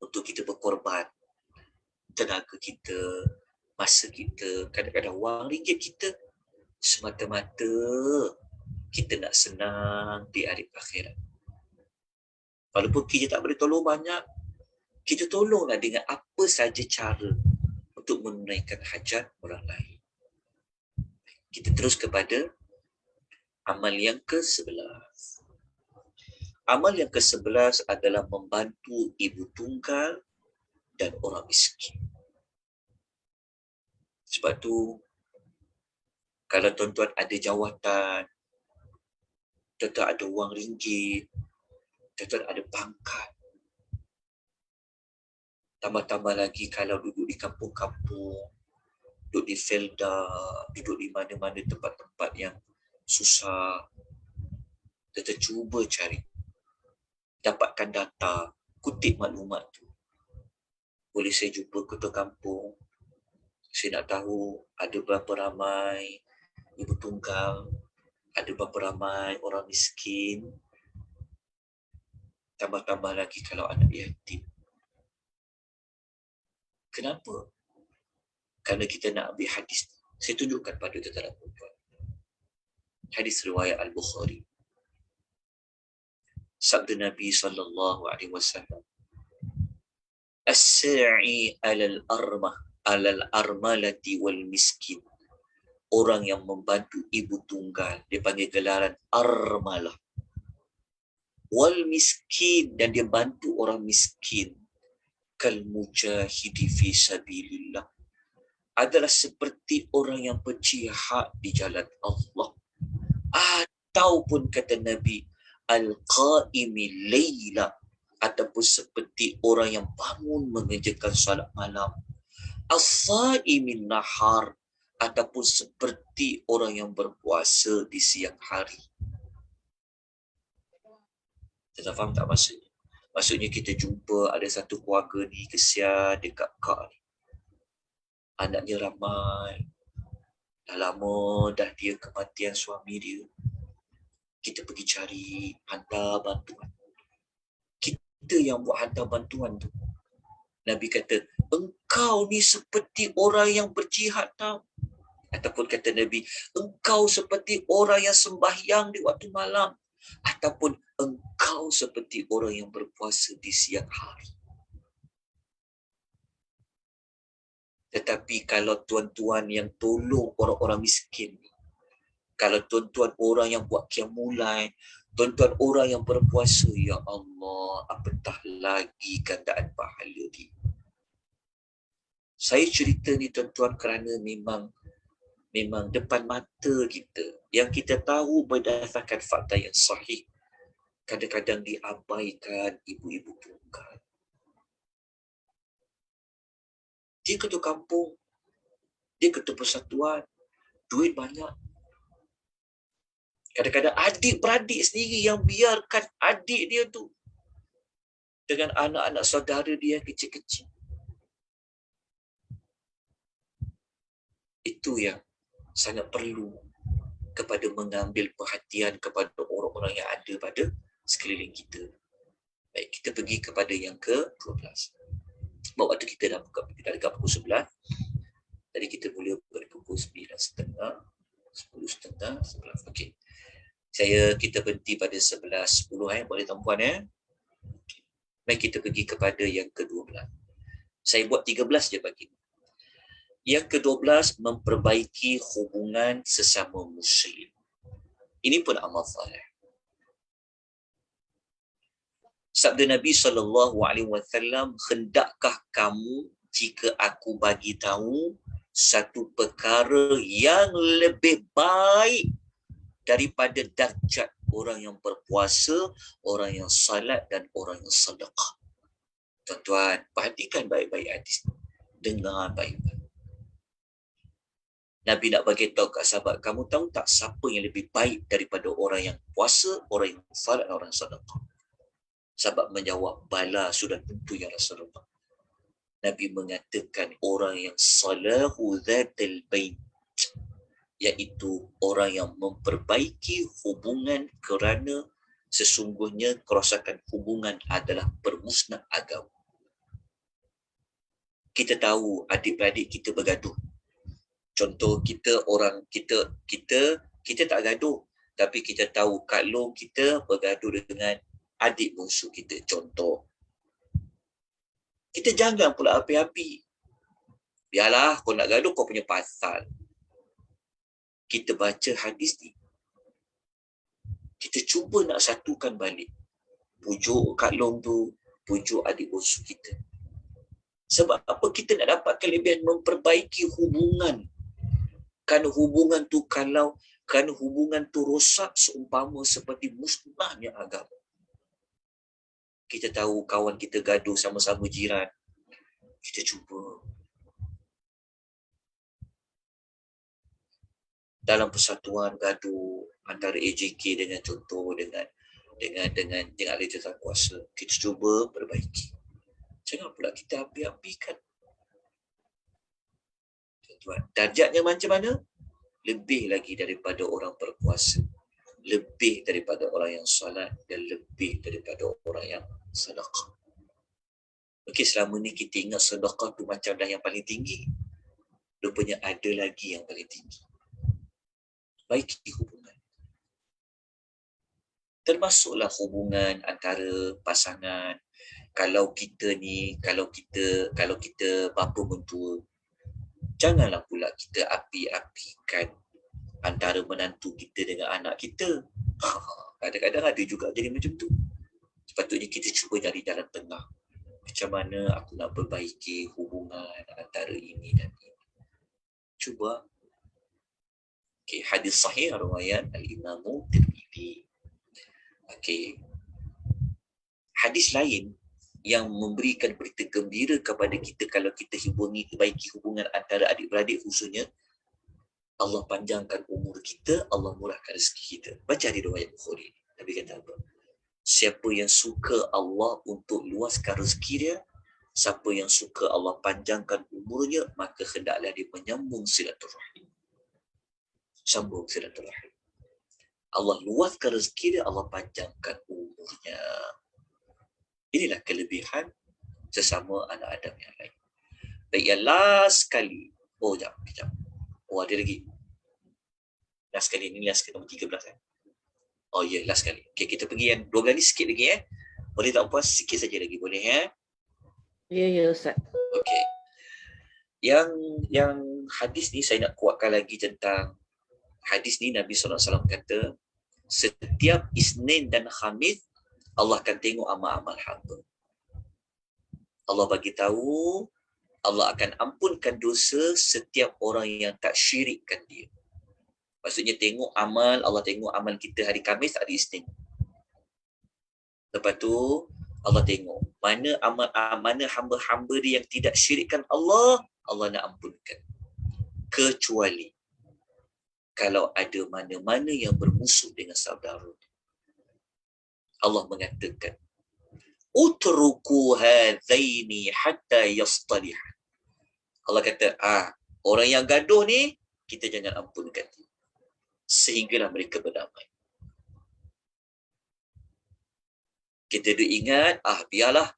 untuk kita berkorban tenaga kita, masa kita, kadang-kadang wang ringgit kita, semata-mata kita nak senang di hari akhirat. Walaupun kita tak boleh tolong banyak, kita tolonglah dengan apa saja cara untuk menunaikan hajat orang lain. Kita terus kepada amal yang ke-11. Amal yang ke-11 adalah membantu ibu tunggal dan orang miskin. Sebab tu, kalau tuan-tuan ada jawatan, tuan-tuan ada wang ringgit, tuan-tuan ada pangkat, tambah-tambah lagi kalau duduk di kampung-kampung, duduk di felda, duduk di mana-mana tempat-tempat yang susah, tuan-tuan cuba cari, dapatkan data, kutip maklumat tu. Boleh saya jumpa ketua kampung, saya nak tahu ada berapa ramai ibu tunggal, ada berapa ramai orang miskin, tambah-tambah lagi kalau anak yatim. Kenapa? Kerana kita nak ambil hadis. Saya tunjukkan pada tuan-tuan dan puan-puan. Hadis riwayat Al-Bukhari. Sabda Nabi SAW, As-sa'i alal armalati wal miskin. Orang yang membantu ibu tunggal, dia panggil gelaran armalah. Wal miskin, dan dia bantu orang miskin. Kal mujahidi fi sabilillah. Adalah seperti orang yang berjihad di jalan Allah. Ataupun kata Nabi, al-qaimi layla, ataupun seperti orang yang bangun mengerjakan salat malam. As-saimin nahar, ataupun seperti orang yang berpuasa di siang hari. Kita faham tak maksudnya? Maksudnya kita jumpa ada satu keluarga ni kesian dekat kak ni. Anaknya ramai. Dah lama dah dia kematian suami dia. Kita pergi cari, hantar bantuan. Kita yang buat hantar bantuan tu. Nabi kata, engkau ni seperti orang yang berjihad tau. Ataupun kata Nabi, engkau seperti orang yang sembahyang di waktu malam. Ataupun engkau seperti orang yang berpuasa di siang hari. Tetapi kalau tuan-tuan yang tolong orang-orang miskin, kalau tuan-tuan orang yang buat qiyamulail, tuan-tuan orang yang berpuasa, ya Allah, apatah lagi gandaan pahala dia. Saya cerita ni tuan-tuan kerana memang depan mata kita, yang kita tahu berdasarkan fakta yang sahih, kadang-kadang diabaikan ibu-ibu tunggal. Dia ketua kampung, dia ketua persatuan, duit banyak. Kadang-kadang adik-beradik sendiri yang biarkan adik dia tu dengan anak-anak saudara dia yang kecil-kecil. Itu yang sangat perlu kepada mengambil perhatian kepada orang-orang yang ada pada sekeliling kita. Baik, kita pergi kepada yang ke-12. Sebab waktu kita dah dekat pukul 11. Tadi kita mula pada pukul 9.30, 10.30, 11. Okey. Kita berhenti pada 11.10 boleh tuan-puan Okay. Baik, kita pergi kepada yang ke-12. Saya buat 13 je pagi. Yang ke-12, memperbaiki hubungan sesama muslim. Ini pun amal saleh. Sabda Nabi SAW, hendakkah kamu jika aku bagi tahu satu perkara yang lebih baik daripada darjat orang yang berpuasa, orang yang salat dan orang yang sedekah. Tuan-tuan, perhatikan baik-baik hadis. Dengar baik-baik. Nabi nak bagi tahu kat sahabat, kamu tahu tak siapa yang lebih baik daripada orang yang puasa, orang yang salat dan orang yang sedekah? Sahabat menjawab, bala sudah tentu ya Rasulullah. Nabi mengatakan orang yang salahu dhatil bain, iaitu orang yang memperbaiki hubungan kerana sesungguhnya kerosakan hubungan adalah permusnah agama. Kita tahu adik-beradik kita bergaduh. Contoh kita tak gaduh, tapi kita tahu Kak Long kita bergaduh dengan adik bongsu kita. Contoh. Kita jangan pula api-api. Biarlah kau nak gaduh kau punya pasal. Kita baca hadis ni. Kita cuba nak satukan balik. Pujuk Kak Long tu, pujuk adik bongsu kita. Sebab apa kita nak dapat kelebihan memperbaiki hubungan. Kan hubungan tu rosak seumpama seperti musnahnya agama. Kita tahu kawan kita gaduh sama-sama jiran. Kita cuba. Dalam persatuan gaduh antara AJK dengan contoh dengan ahli jawatan kuasa. Kita cuba perbaiki. Jangan pula kita api-apikan. Tuan, darjatnya macam mana? Lebih lagi daripada orang berkuasa. Lebih daripada orang yang salat dan lebih daripada orang yang sedekah. Okey, selama ni kita ingat sedekah tu macam dah yang paling tinggi. Rupanya ada lagi yang paling tinggi. Baiki hubungan. Termasuklah hubungan antara pasangan. Kalau kita bapa mentua, janganlah pula kita api-apikan antara menantu kita dengan anak kita. Kadang-kadang ada juga jadi macam tu. Sepatutnya kita cuba cari jalan tengah. Macam mana aku nak perbaiki hubungan antara ini dan ini. Cuba. Okay, hadis sahih riwayat Al-Imam Tirmidzi. Okay. Hadis lain yang memberikan berita gembira kepada kita kalau kita perbaiki hubungan antara adik-beradik khususnya, Allah panjangkan umur kita, Allah murahkan rezeki kita. Baca di riwayat Bukhari. Nabi kata apa? Siapa yang suka Allah untuk luaskan rezeki dia, siapa yang suka Allah panjangkan umurnya, maka hendaklah dia menyambung silaturahim. Sambung silaturahim. Allah luaskan rezeki dia, Allah panjangkan umurnya. Inilah kelebihan sesama anak Adam yang lain. Baik, yang last sekali. Oh, sekejap. Oh, ada lagi. Last sekali. Ini last nombor 13. Oh, ya, last sekali. Okay, kita pergi yang 12 ni sikit lagi. Boleh tak puas? Sikit saja lagi. Boleh, Ya, Ustaz. Okay. Yang hadis ni saya nak kuatkan lagi tentang hadis ni. Nabi SAW kata, setiap Isnin dan Khamis, Allah akan tengok amal-amal hamba. Allah bagi tahu, Allah akan ampunkan dosa setiap orang yang tak syirikkan dia. Maksudnya tengok amal, Allah tengok amal kita hari Khamis, hari Isnin. Lepas tu, Allah tengok mana hamba-hamba dia yang tidak syirikkan Allah, Allah nak ampunkan. Kecuali kalau ada mana-mana yang bermusuh dengan saudara. Allah mengatakan, utruku hadzaini hatta yastalihan. Allah kata, Orang yang gaduh ni, kita jangan ampunkan dia. Sehinggalah mereka berdamai. Kita duk ingat, biarlah.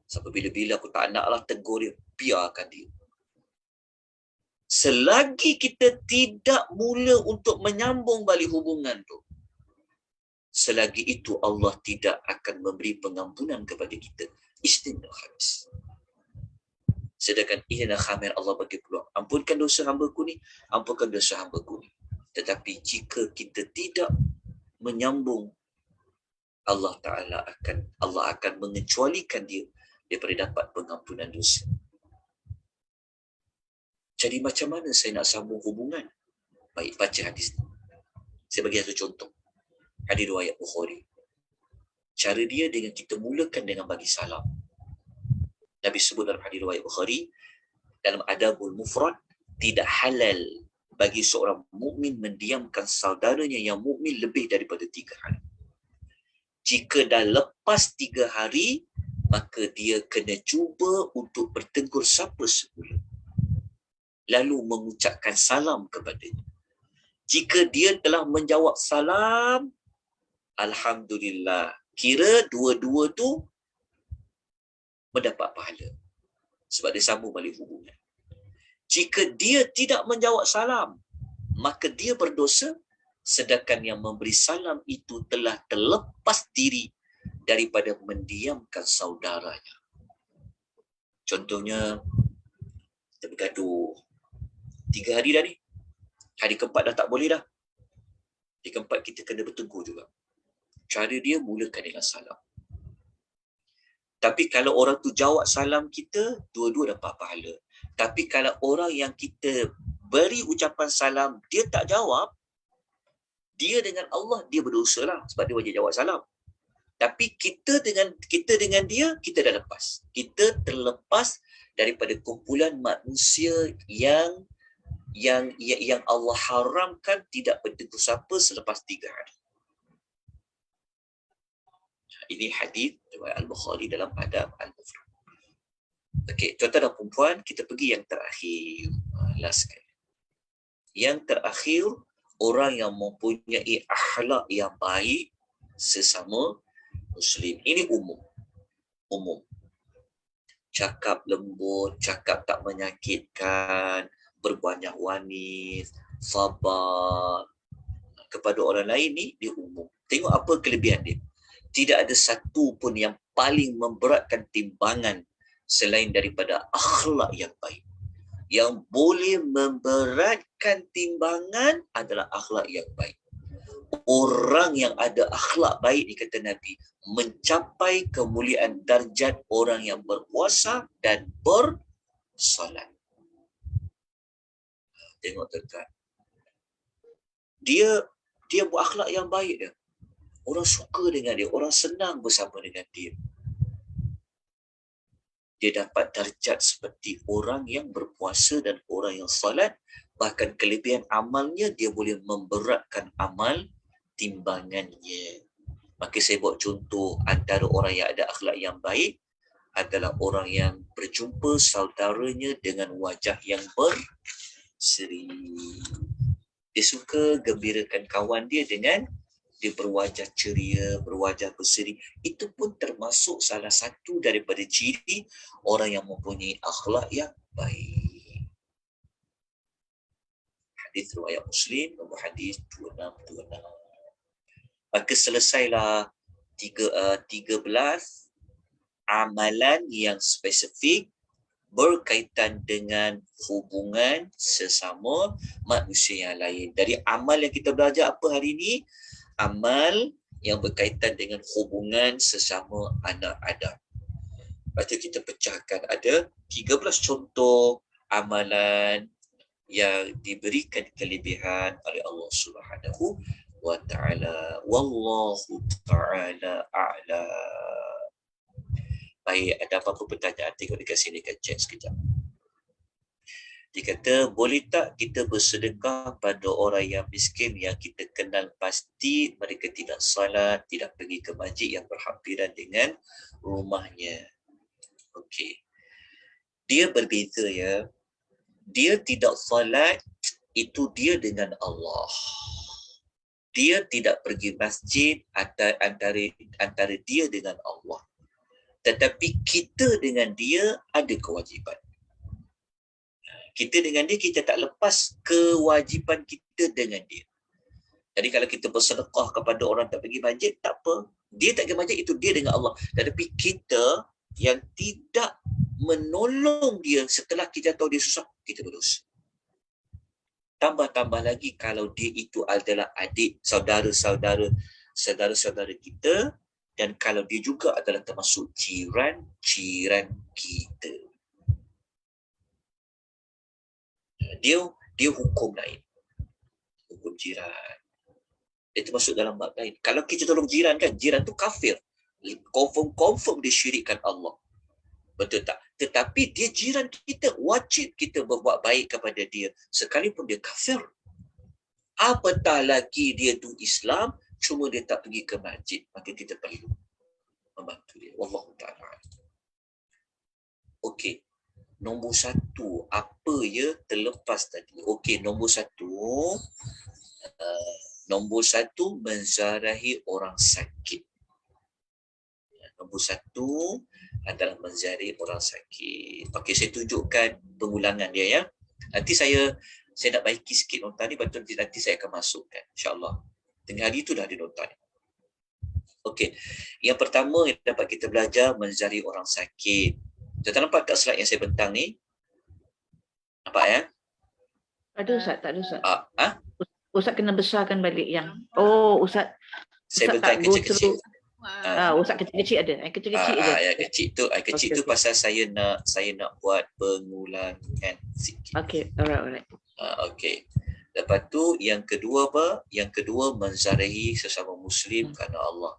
Sampai bila-bila aku tak nak lah tegur dia. Biarkan dia. Selagi kita tidak mula untuk menyambung balik hubungan tu, selagi itu Allah tidak akan memberi pengampunan kepada kita. Istinul khamis. Sedangkan ihna khamir, Allah bagi peluang. Ampunkan dosa hamba-Ku ni, ampunkan dosa hamba-Ku ni. Tetapi jika kita tidak menyambung, Allah akan mengecualikan dia daripada dapat pengampunan dosa. Jadi macam mana saya nak sambung hubungan? Baik, baca hadis ni. Saya bagi satu contoh. Hadis riwayat Bukhari. Cara dia dengan kita mulakan dengan bagi salam. Nabi sebut dalam hadis riwayat Bukhari, dalam Adabul Mufrad, tidak halal bagi seorang mukmin mendiamkan saudaranya yang mukmin lebih daripada 3 hari. Jika dah lepas 3 hari, maka dia kena cuba untuk bertegur sapa semula, lalu mengucapkan salam kepadanya. Jika dia telah menjawab salam, alhamdulillah, kira dua-dua tu mendapat pahala sebab dia sambung balik hubungan. Jika dia tidak menjawab salam, maka dia berdosa, sedangkan yang memberi salam itu telah terlepas diri daripada mendiamkan saudaranya. Contohnya, kita bergaduh 3 hari dah ni. Hari keempat dah tak boleh dah. Hari keempat kita kena bertegur juga. Cara dia mulakan dengan salam. Tapi kalau orang tu jawab salam kita, dua-dua dapat pahala. Tapi kalau orang yang kita beri ucapan salam, dia tak jawab, dia dengan Allah, dia berdosa lah sebab dia wajib jawab salam. Tapi kita dengan dia, kita dah lepas. Kita terlepas daripada kumpulan manusia yang Allah haramkan tidak bertegur sapa selepas 3 hari. Ini hadis riwayat Al-Bukhari dalam Adab Al-Mufrad. Okey, tuan-tuan dan puan, kita pergi yang terakhir. Last sekali. Yang terakhir, orang yang mempunyai akhlak yang baik sesama Muslim. Ini umum. Cakap lembut, cakap tak menyakitkan, berbanyak wanis, sabar kepada orang lain ni, dia umum. Tengok apa kelebihan dia. Tidak ada satu pun yang paling memberatkan timbangan selain daripada akhlak yang baik. Yang boleh memberatkan timbangan adalah akhlak yang baik. Orang yang ada akhlak baik, dikata Nabi, mencapai kemuliaan darjat orang yang berpuasa dan bersolat. Tengok tuan-tuan. Dia berakhlak yang baik dia. Orang suka dengan dia, orang senang bersama dengan dia. Dia dapat darjat seperti orang yang berpuasa dan orang yang salat. Bahkan kelebihan amalnya, dia boleh memberatkan amal timbangannya. Maka saya buat contoh, antara orang yang ada akhlak yang baik adalah orang yang berjumpa saudaranya dengan wajah yang berseri. Dia suka gembirakan kawan dia dengan dia berwajah ceria, berwajah berseri. Itu pun termasuk salah satu daripada ciri orang yang mempunyai akhlak yang baik. Hadis riwayat Muslim, nombor hadis 2626. Maka selesailah 13 amalan yang spesifik berkaitan dengan hubungan sesama manusia yang lain. Dari amal yang kita belajar apa hari ini? Amal yang berkaitan dengan hubungan sesama anak Adam. Lepas tu kita pecahkan, ada 13 contoh amalan yang diberikan kelebihan oleh Allah Subhanahu wa ta'ala. Wallahu ta'ala a'la. Baik, ada apa-apa pertanyaan? Tengok dekat sini, kan cek sekejap. Dia kata, boleh tak kita bersedekah pada orang yang miskin yang kita kenal pasti mereka tidak salat, tidak pergi ke masjid yang berhampiran dengan rumahnya? Okey. Dia berbeza ya. Dia tidak salat, itu dia dengan Allah. Dia tidak pergi masjid antara dia dengan Allah. Tetapi kita dengan dia ada kewajipan. Kita dengan dia, kita tak lepas kewajipan kita dengan dia. Jadi kalau kita bersedekah kepada orang tak pergi masjid, tak apa. Dia tak pergi masjid, itu dia dengan Allah. Tetapi kita yang tidak menolong dia setelah kita tahu dia susah, kita berdosa. Tambah-tambah lagi kalau dia itu adalah adik, saudara-saudara kita, dan kalau dia juga adalah termasuk jiran kita. Dia hukum lain. Hukum jiran. Dia termasuk dalam bab lain. Kalau kita tolong jiran kan, jiran tu kafir. Confirm dia syirikkan Allah. Betul tak? Tetapi dia jiran kita, wajib kita berbuat baik kepada dia sekalipun dia kafir. Apatah lagi dia tu Islam, cuma dia tak pergi ke masjid, maka kita perlu membantu dia. Wallahu ta'ala. Okey. Nombor 1, apa ya terlepas tadi? Okey, nombor 1, menziarahi orang sakit. Nombor 1 adalah menziarahi orang sakit. Okey, saya tunjukkan pengulangan dia ya. Nanti saya nak baiki sikit nota ni, betul nanti saya akan masukkan insya-Allah. Tengah hari tu dah ada nota ni. Okey. Yang pertama yang dapat kita belajar menziarahi orang sakit. Kita nampak kat slide yang saya bentang ni? Nampak ya? Ada Ustaz, tak ada Ustaz. Ustaz kena besarkan balik yang. Ustaz. Saya Ustaz bentang tak go kecil-kecil. through. Ustaz kecil-kecil ada. Yang kecil-kecil je. Yang kecil tu pasal saya nak buat pengulangan sikit. Okey, alright. Okey. Lepas tu yang kedua apa? Yang kedua menziarahi sesama muslim kerana Allah.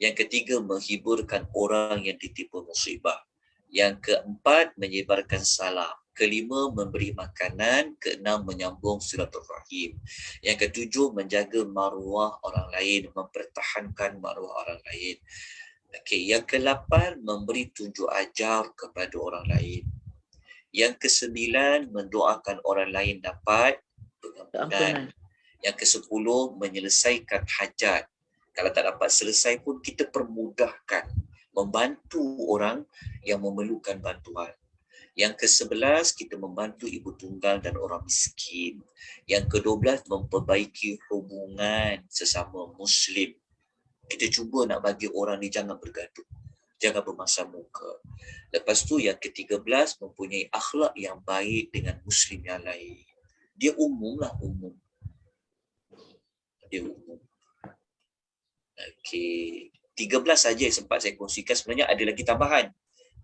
Yang ketiga menghiburkan orang yang ditipu musibah. Yang keempat menyebarkan salam. Kelima memberi makanan. Keenam menyambung silaturahim. Yang ketujuh menjaga maruah orang lain, mempertahankan maruah orang lain. Okey, yang ke-8 memberi tunjuk ajar kepada orang lain. Yang ke-9 mendoakan orang lain dapat pengampunan. Yang ke-10 menyelesaikan hajat. Kalau tak dapat selesai pun kita permudahkan, membantu orang yang memerlukan bantuan. Yang ke-11 kita membantu ibu tunggal dan orang miskin. Yang ke-12 memperbaiki hubungan sesama muslim. Kita cuba nak bagi orang ni jangan bergaduh, jangan bermasam muka. Lepas tu yang ke-13 mempunyai akhlak yang baik dengan muslim yang lain. Dia umum. Okey, 13 saja yang sempat saya kongsikan. Sebenarnya ada lagi tambahan.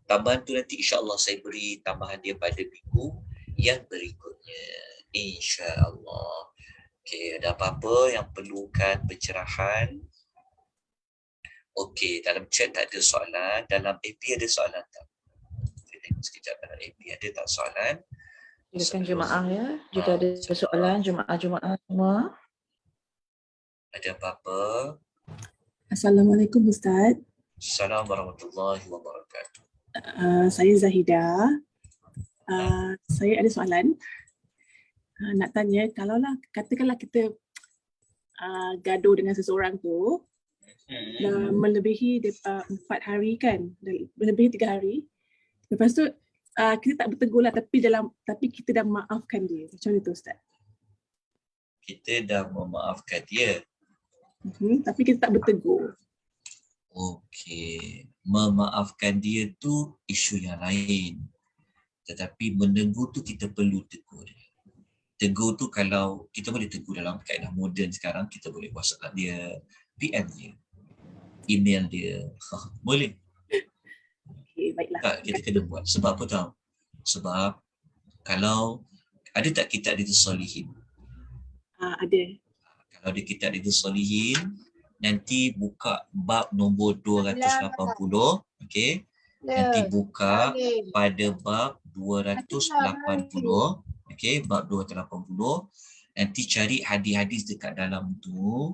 Tambahan tu nanti insya-Allah saya beri tambahan dia pada minggu yang berikutnya. Insya-Allah. Okey, ada apa-apa yang perlukan pencerahan? Okey, dalam chat tak ada soalan. Dalam AP ada soalan tak? Saya tengok sekejap dalam AP ada tak soalan? Silakan jemaah ya. Jika ada soalan, jemaah semua. Ada apa-apa? Assalamualaikum Ustaz. Assalamualaikum warahmatullahi wabarakatuh. Saya Zahida. Saya ada soalan. Nak tanya, kalaulah katakanlah kita gaduh dengan seseorang tu melebihi 4 hari kan, melebihi 3 hari. Lepas tu kita tak bertegur lah, tapi kita dah maafkan dia. Macam mana tu Ustaz? Kita dah memaafkan dia. Tapi kita tak bertegur. Okey, memaafkan dia tu isu yang lain. Tetapi menegur tu kita perlu tegur dia. Tegur tu kalau kita boleh tegur dalam kaedah moden sekarang, kita boleh WhatsApp dia, PM dia, email dia. Boleh. Okey, baiklah. Tak, kita kena buat. Sebab apa tahu? Sebab kalau ada tak kitab Riyadhus Shalihin? Ada. Kalau di kitab Riyadhus Shalihin, nanti buka bab nombor 280, okey. Nanti buka pada bab 280, okey, bab 280. Nanti cari hadis-hadis dekat dalam tu,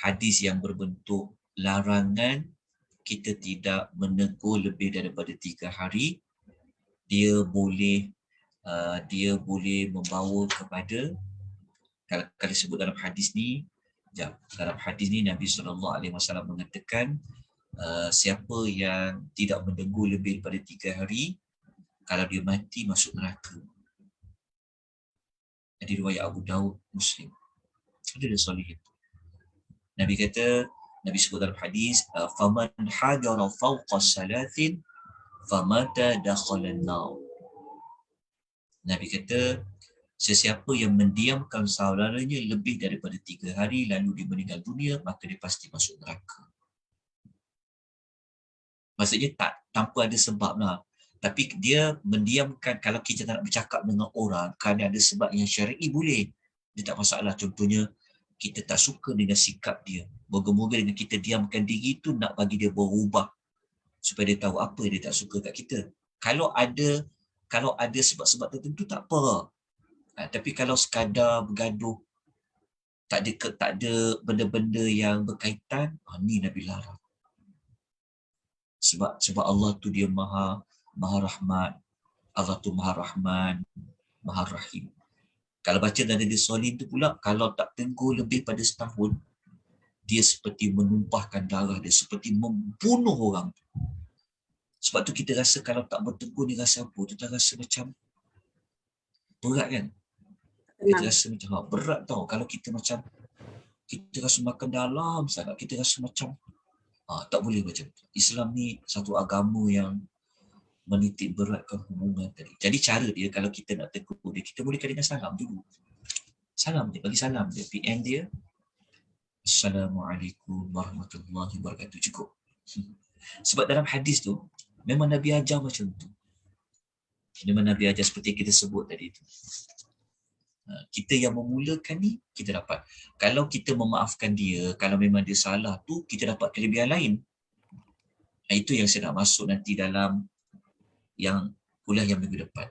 hadis yang berbentuk larangan kita tidak menegur lebih daripada 3 hari. Dia boleh dia boleh membawa kepada, kalau disebut dalam hadis ni, dalam hadis ni Nabi SAW mengatakan siapa yang tidak mendegur lebih daripada 3 hari, kalau dia mati masuk neraka. Jadi riwayat Abu Daud, Muslim. Ada soleh. Nabi kata, Nabi sebut dalam hadis, faman hajara fawqa salatin famata dakhalan nar. Nabi kata, sesiapa yang mendiamkan saudaranya lebih daripada 3 hari lalu dia meninggal dunia, maka dia pasti masuk neraka. Maksudnya tanpa ada sebab lah. Tapi dia mendiamkan, kalau kita tak nak bercakap dengan orang, kerana ada sebab yang syar'i boleh. Dia tak masalah. Contohnya, kita tak suka dengan sikap dia. Moga-moga dengan kita diamkan diri tu nak bagi dia berubah. Supaya dia tahu apa dia tak suka kat kita. Kalau ada sebab-sebab tertentu tak apa. Tapi kalau sekadar bergaduh, tak ada benda-benda yang berkaitan, ni Nabi larang. Sebab Allah tu dia maha rahmat. Allah tu maha rahman, maha rahim. Kalau baca dari dia Solin tu pula, kalau tak tegur lebih pada setahun, dia seperti menumpahkan darah dia, seperti membunuh orang. Sebab tu kita rasa kalau tak bertegur ni rasa apa? Kita rasa macam berat kan? Kita rasa macam berat tau. Kalau kita macam, kita rasa makan dalam sangat, kita rasa macam tak boleh macam tu. Islam ni satu agama yang menitik beratkan hubungan tadi. Jadi cara dia, kalau kita nak tegur dia, kita mulakan dengan salam dulu. Salam dia, bagi salam dia. PM dia, Assalamualaikum warahmatullahi wabarakatuh. Cukup. Sebab dalam hadis tu, memang Nabi ajar macam tu. Memang Nabi ajar seperti kita sebut tadi tu. Kita yang memulakan ni, kita dapat. Kalau kita memaafkan dia, kalau memang dia salah tu, kita dapat kelebihan lain. Itu yang saya nak masuk nanti dalam yang kuliah yang minggu depan.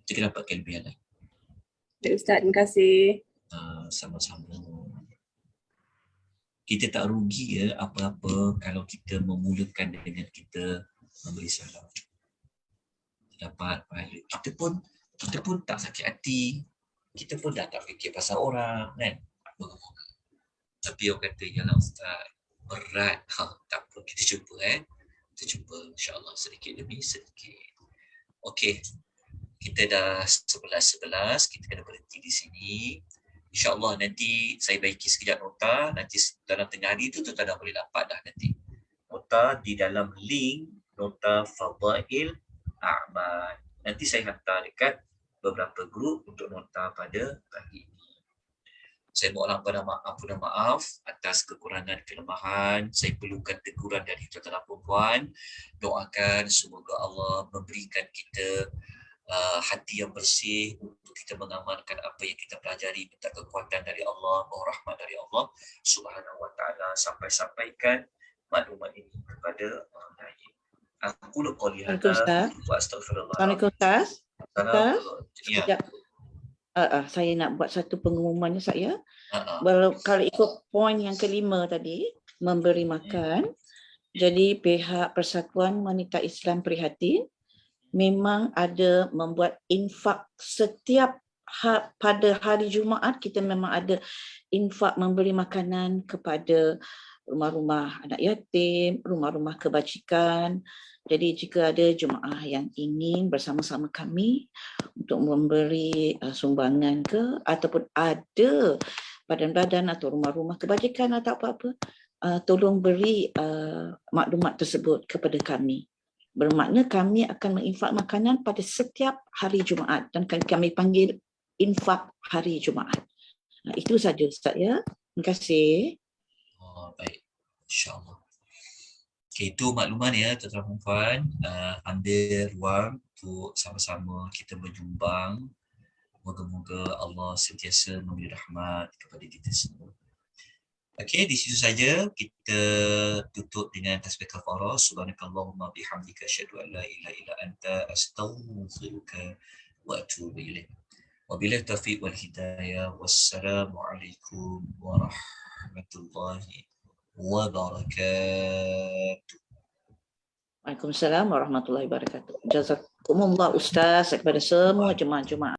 Kita dapat kelebihan lain. Ustaz, terima kasih. Sama-sama. Kita tak rugi apa-apa kalau kita memulakan dengan kita memberi salam. Dapat pahala. Kita pun tak sakit hati. Kita pun dah tak fikir pasal orang kan. Moga-moga. Tapi orang kata, yalah Ustaz, berat. Tak apa, kita cuba Kita cuba insya-Allah sedikit demi sedikit. Okey. Kita dah 11:11, kita kena berhenti di sini. InsyaAllah nanti saya baiki sekejap nota, nanti dalam tengah hari tu tuan-tuan dah boleh dapat dah nanti. Nota di dalam link nota Fadail A'mal. Nanti saya hantar dekat beberapa grup untuk nota pada pagi ini. Saya mohon ampun maaf atas kekurangan kelemahan. Saya perlukan teguran dari tuan-tuan dan puan-puan. Doakan semoga Allah memberikan kita hati yang bersih untuk kita mengamalkan apa yang kita pelajari, minta kekuatan dari Allah, mohon rahmat dari Allah Subhanahu wa taala, sampaikan maklumat ini kepada orang lain. Aku qouli hadza wa astaghfirullah. Assalamualaikum Ustaz. Ya. Saya nak buat satu pengumuman saya. Kalau ikut poin yang kelima tadi, memberi makan. Jadi pihak Persatuan Wanita Islam Prihatin memang ada membuat infak setiap pada hari Jumaat. Kita memang ada infak memberi makanan kepada rumah-rumah anak yatim, rumah-rumah kebajikan. Jadi jika ada jemaah yang ingin bersama-sama kami untuk memberi sumbangan ataupun ada badan-badan atau rumah-rumah kebajikan atau apa-apa, tolong beri maklumat tersebut kepada kami. Bermakna kami akan menginfak makanan pada setiap hari Jumaat dan kami panggil infak hari Jumaat. Itu saja Ustaz ya. Terima kasih. Baik. InsyaAllah. Okay, itu makluman ya tuan-tuan dan puan. Ambil ruang untuk sama-sama kita menyumbang. Moga-moga Allah sentiasa memberi rahmat kepada kita semua. Okey, di situ saja kita tutup dengan tasbih kafarah. Subhanakallahumma bihamdika asyhadu an la ilaha illa anta astaghfiruka wa atubu ilaik. Wabillahi taufiq wal hidayah. Wassalamualaikum warahmatullahi wabarakatuh. Waalaikumsalam warahmatullahi wabarakatuh. Jazakumullah Ustaz kepada semua jemaah-jemaah.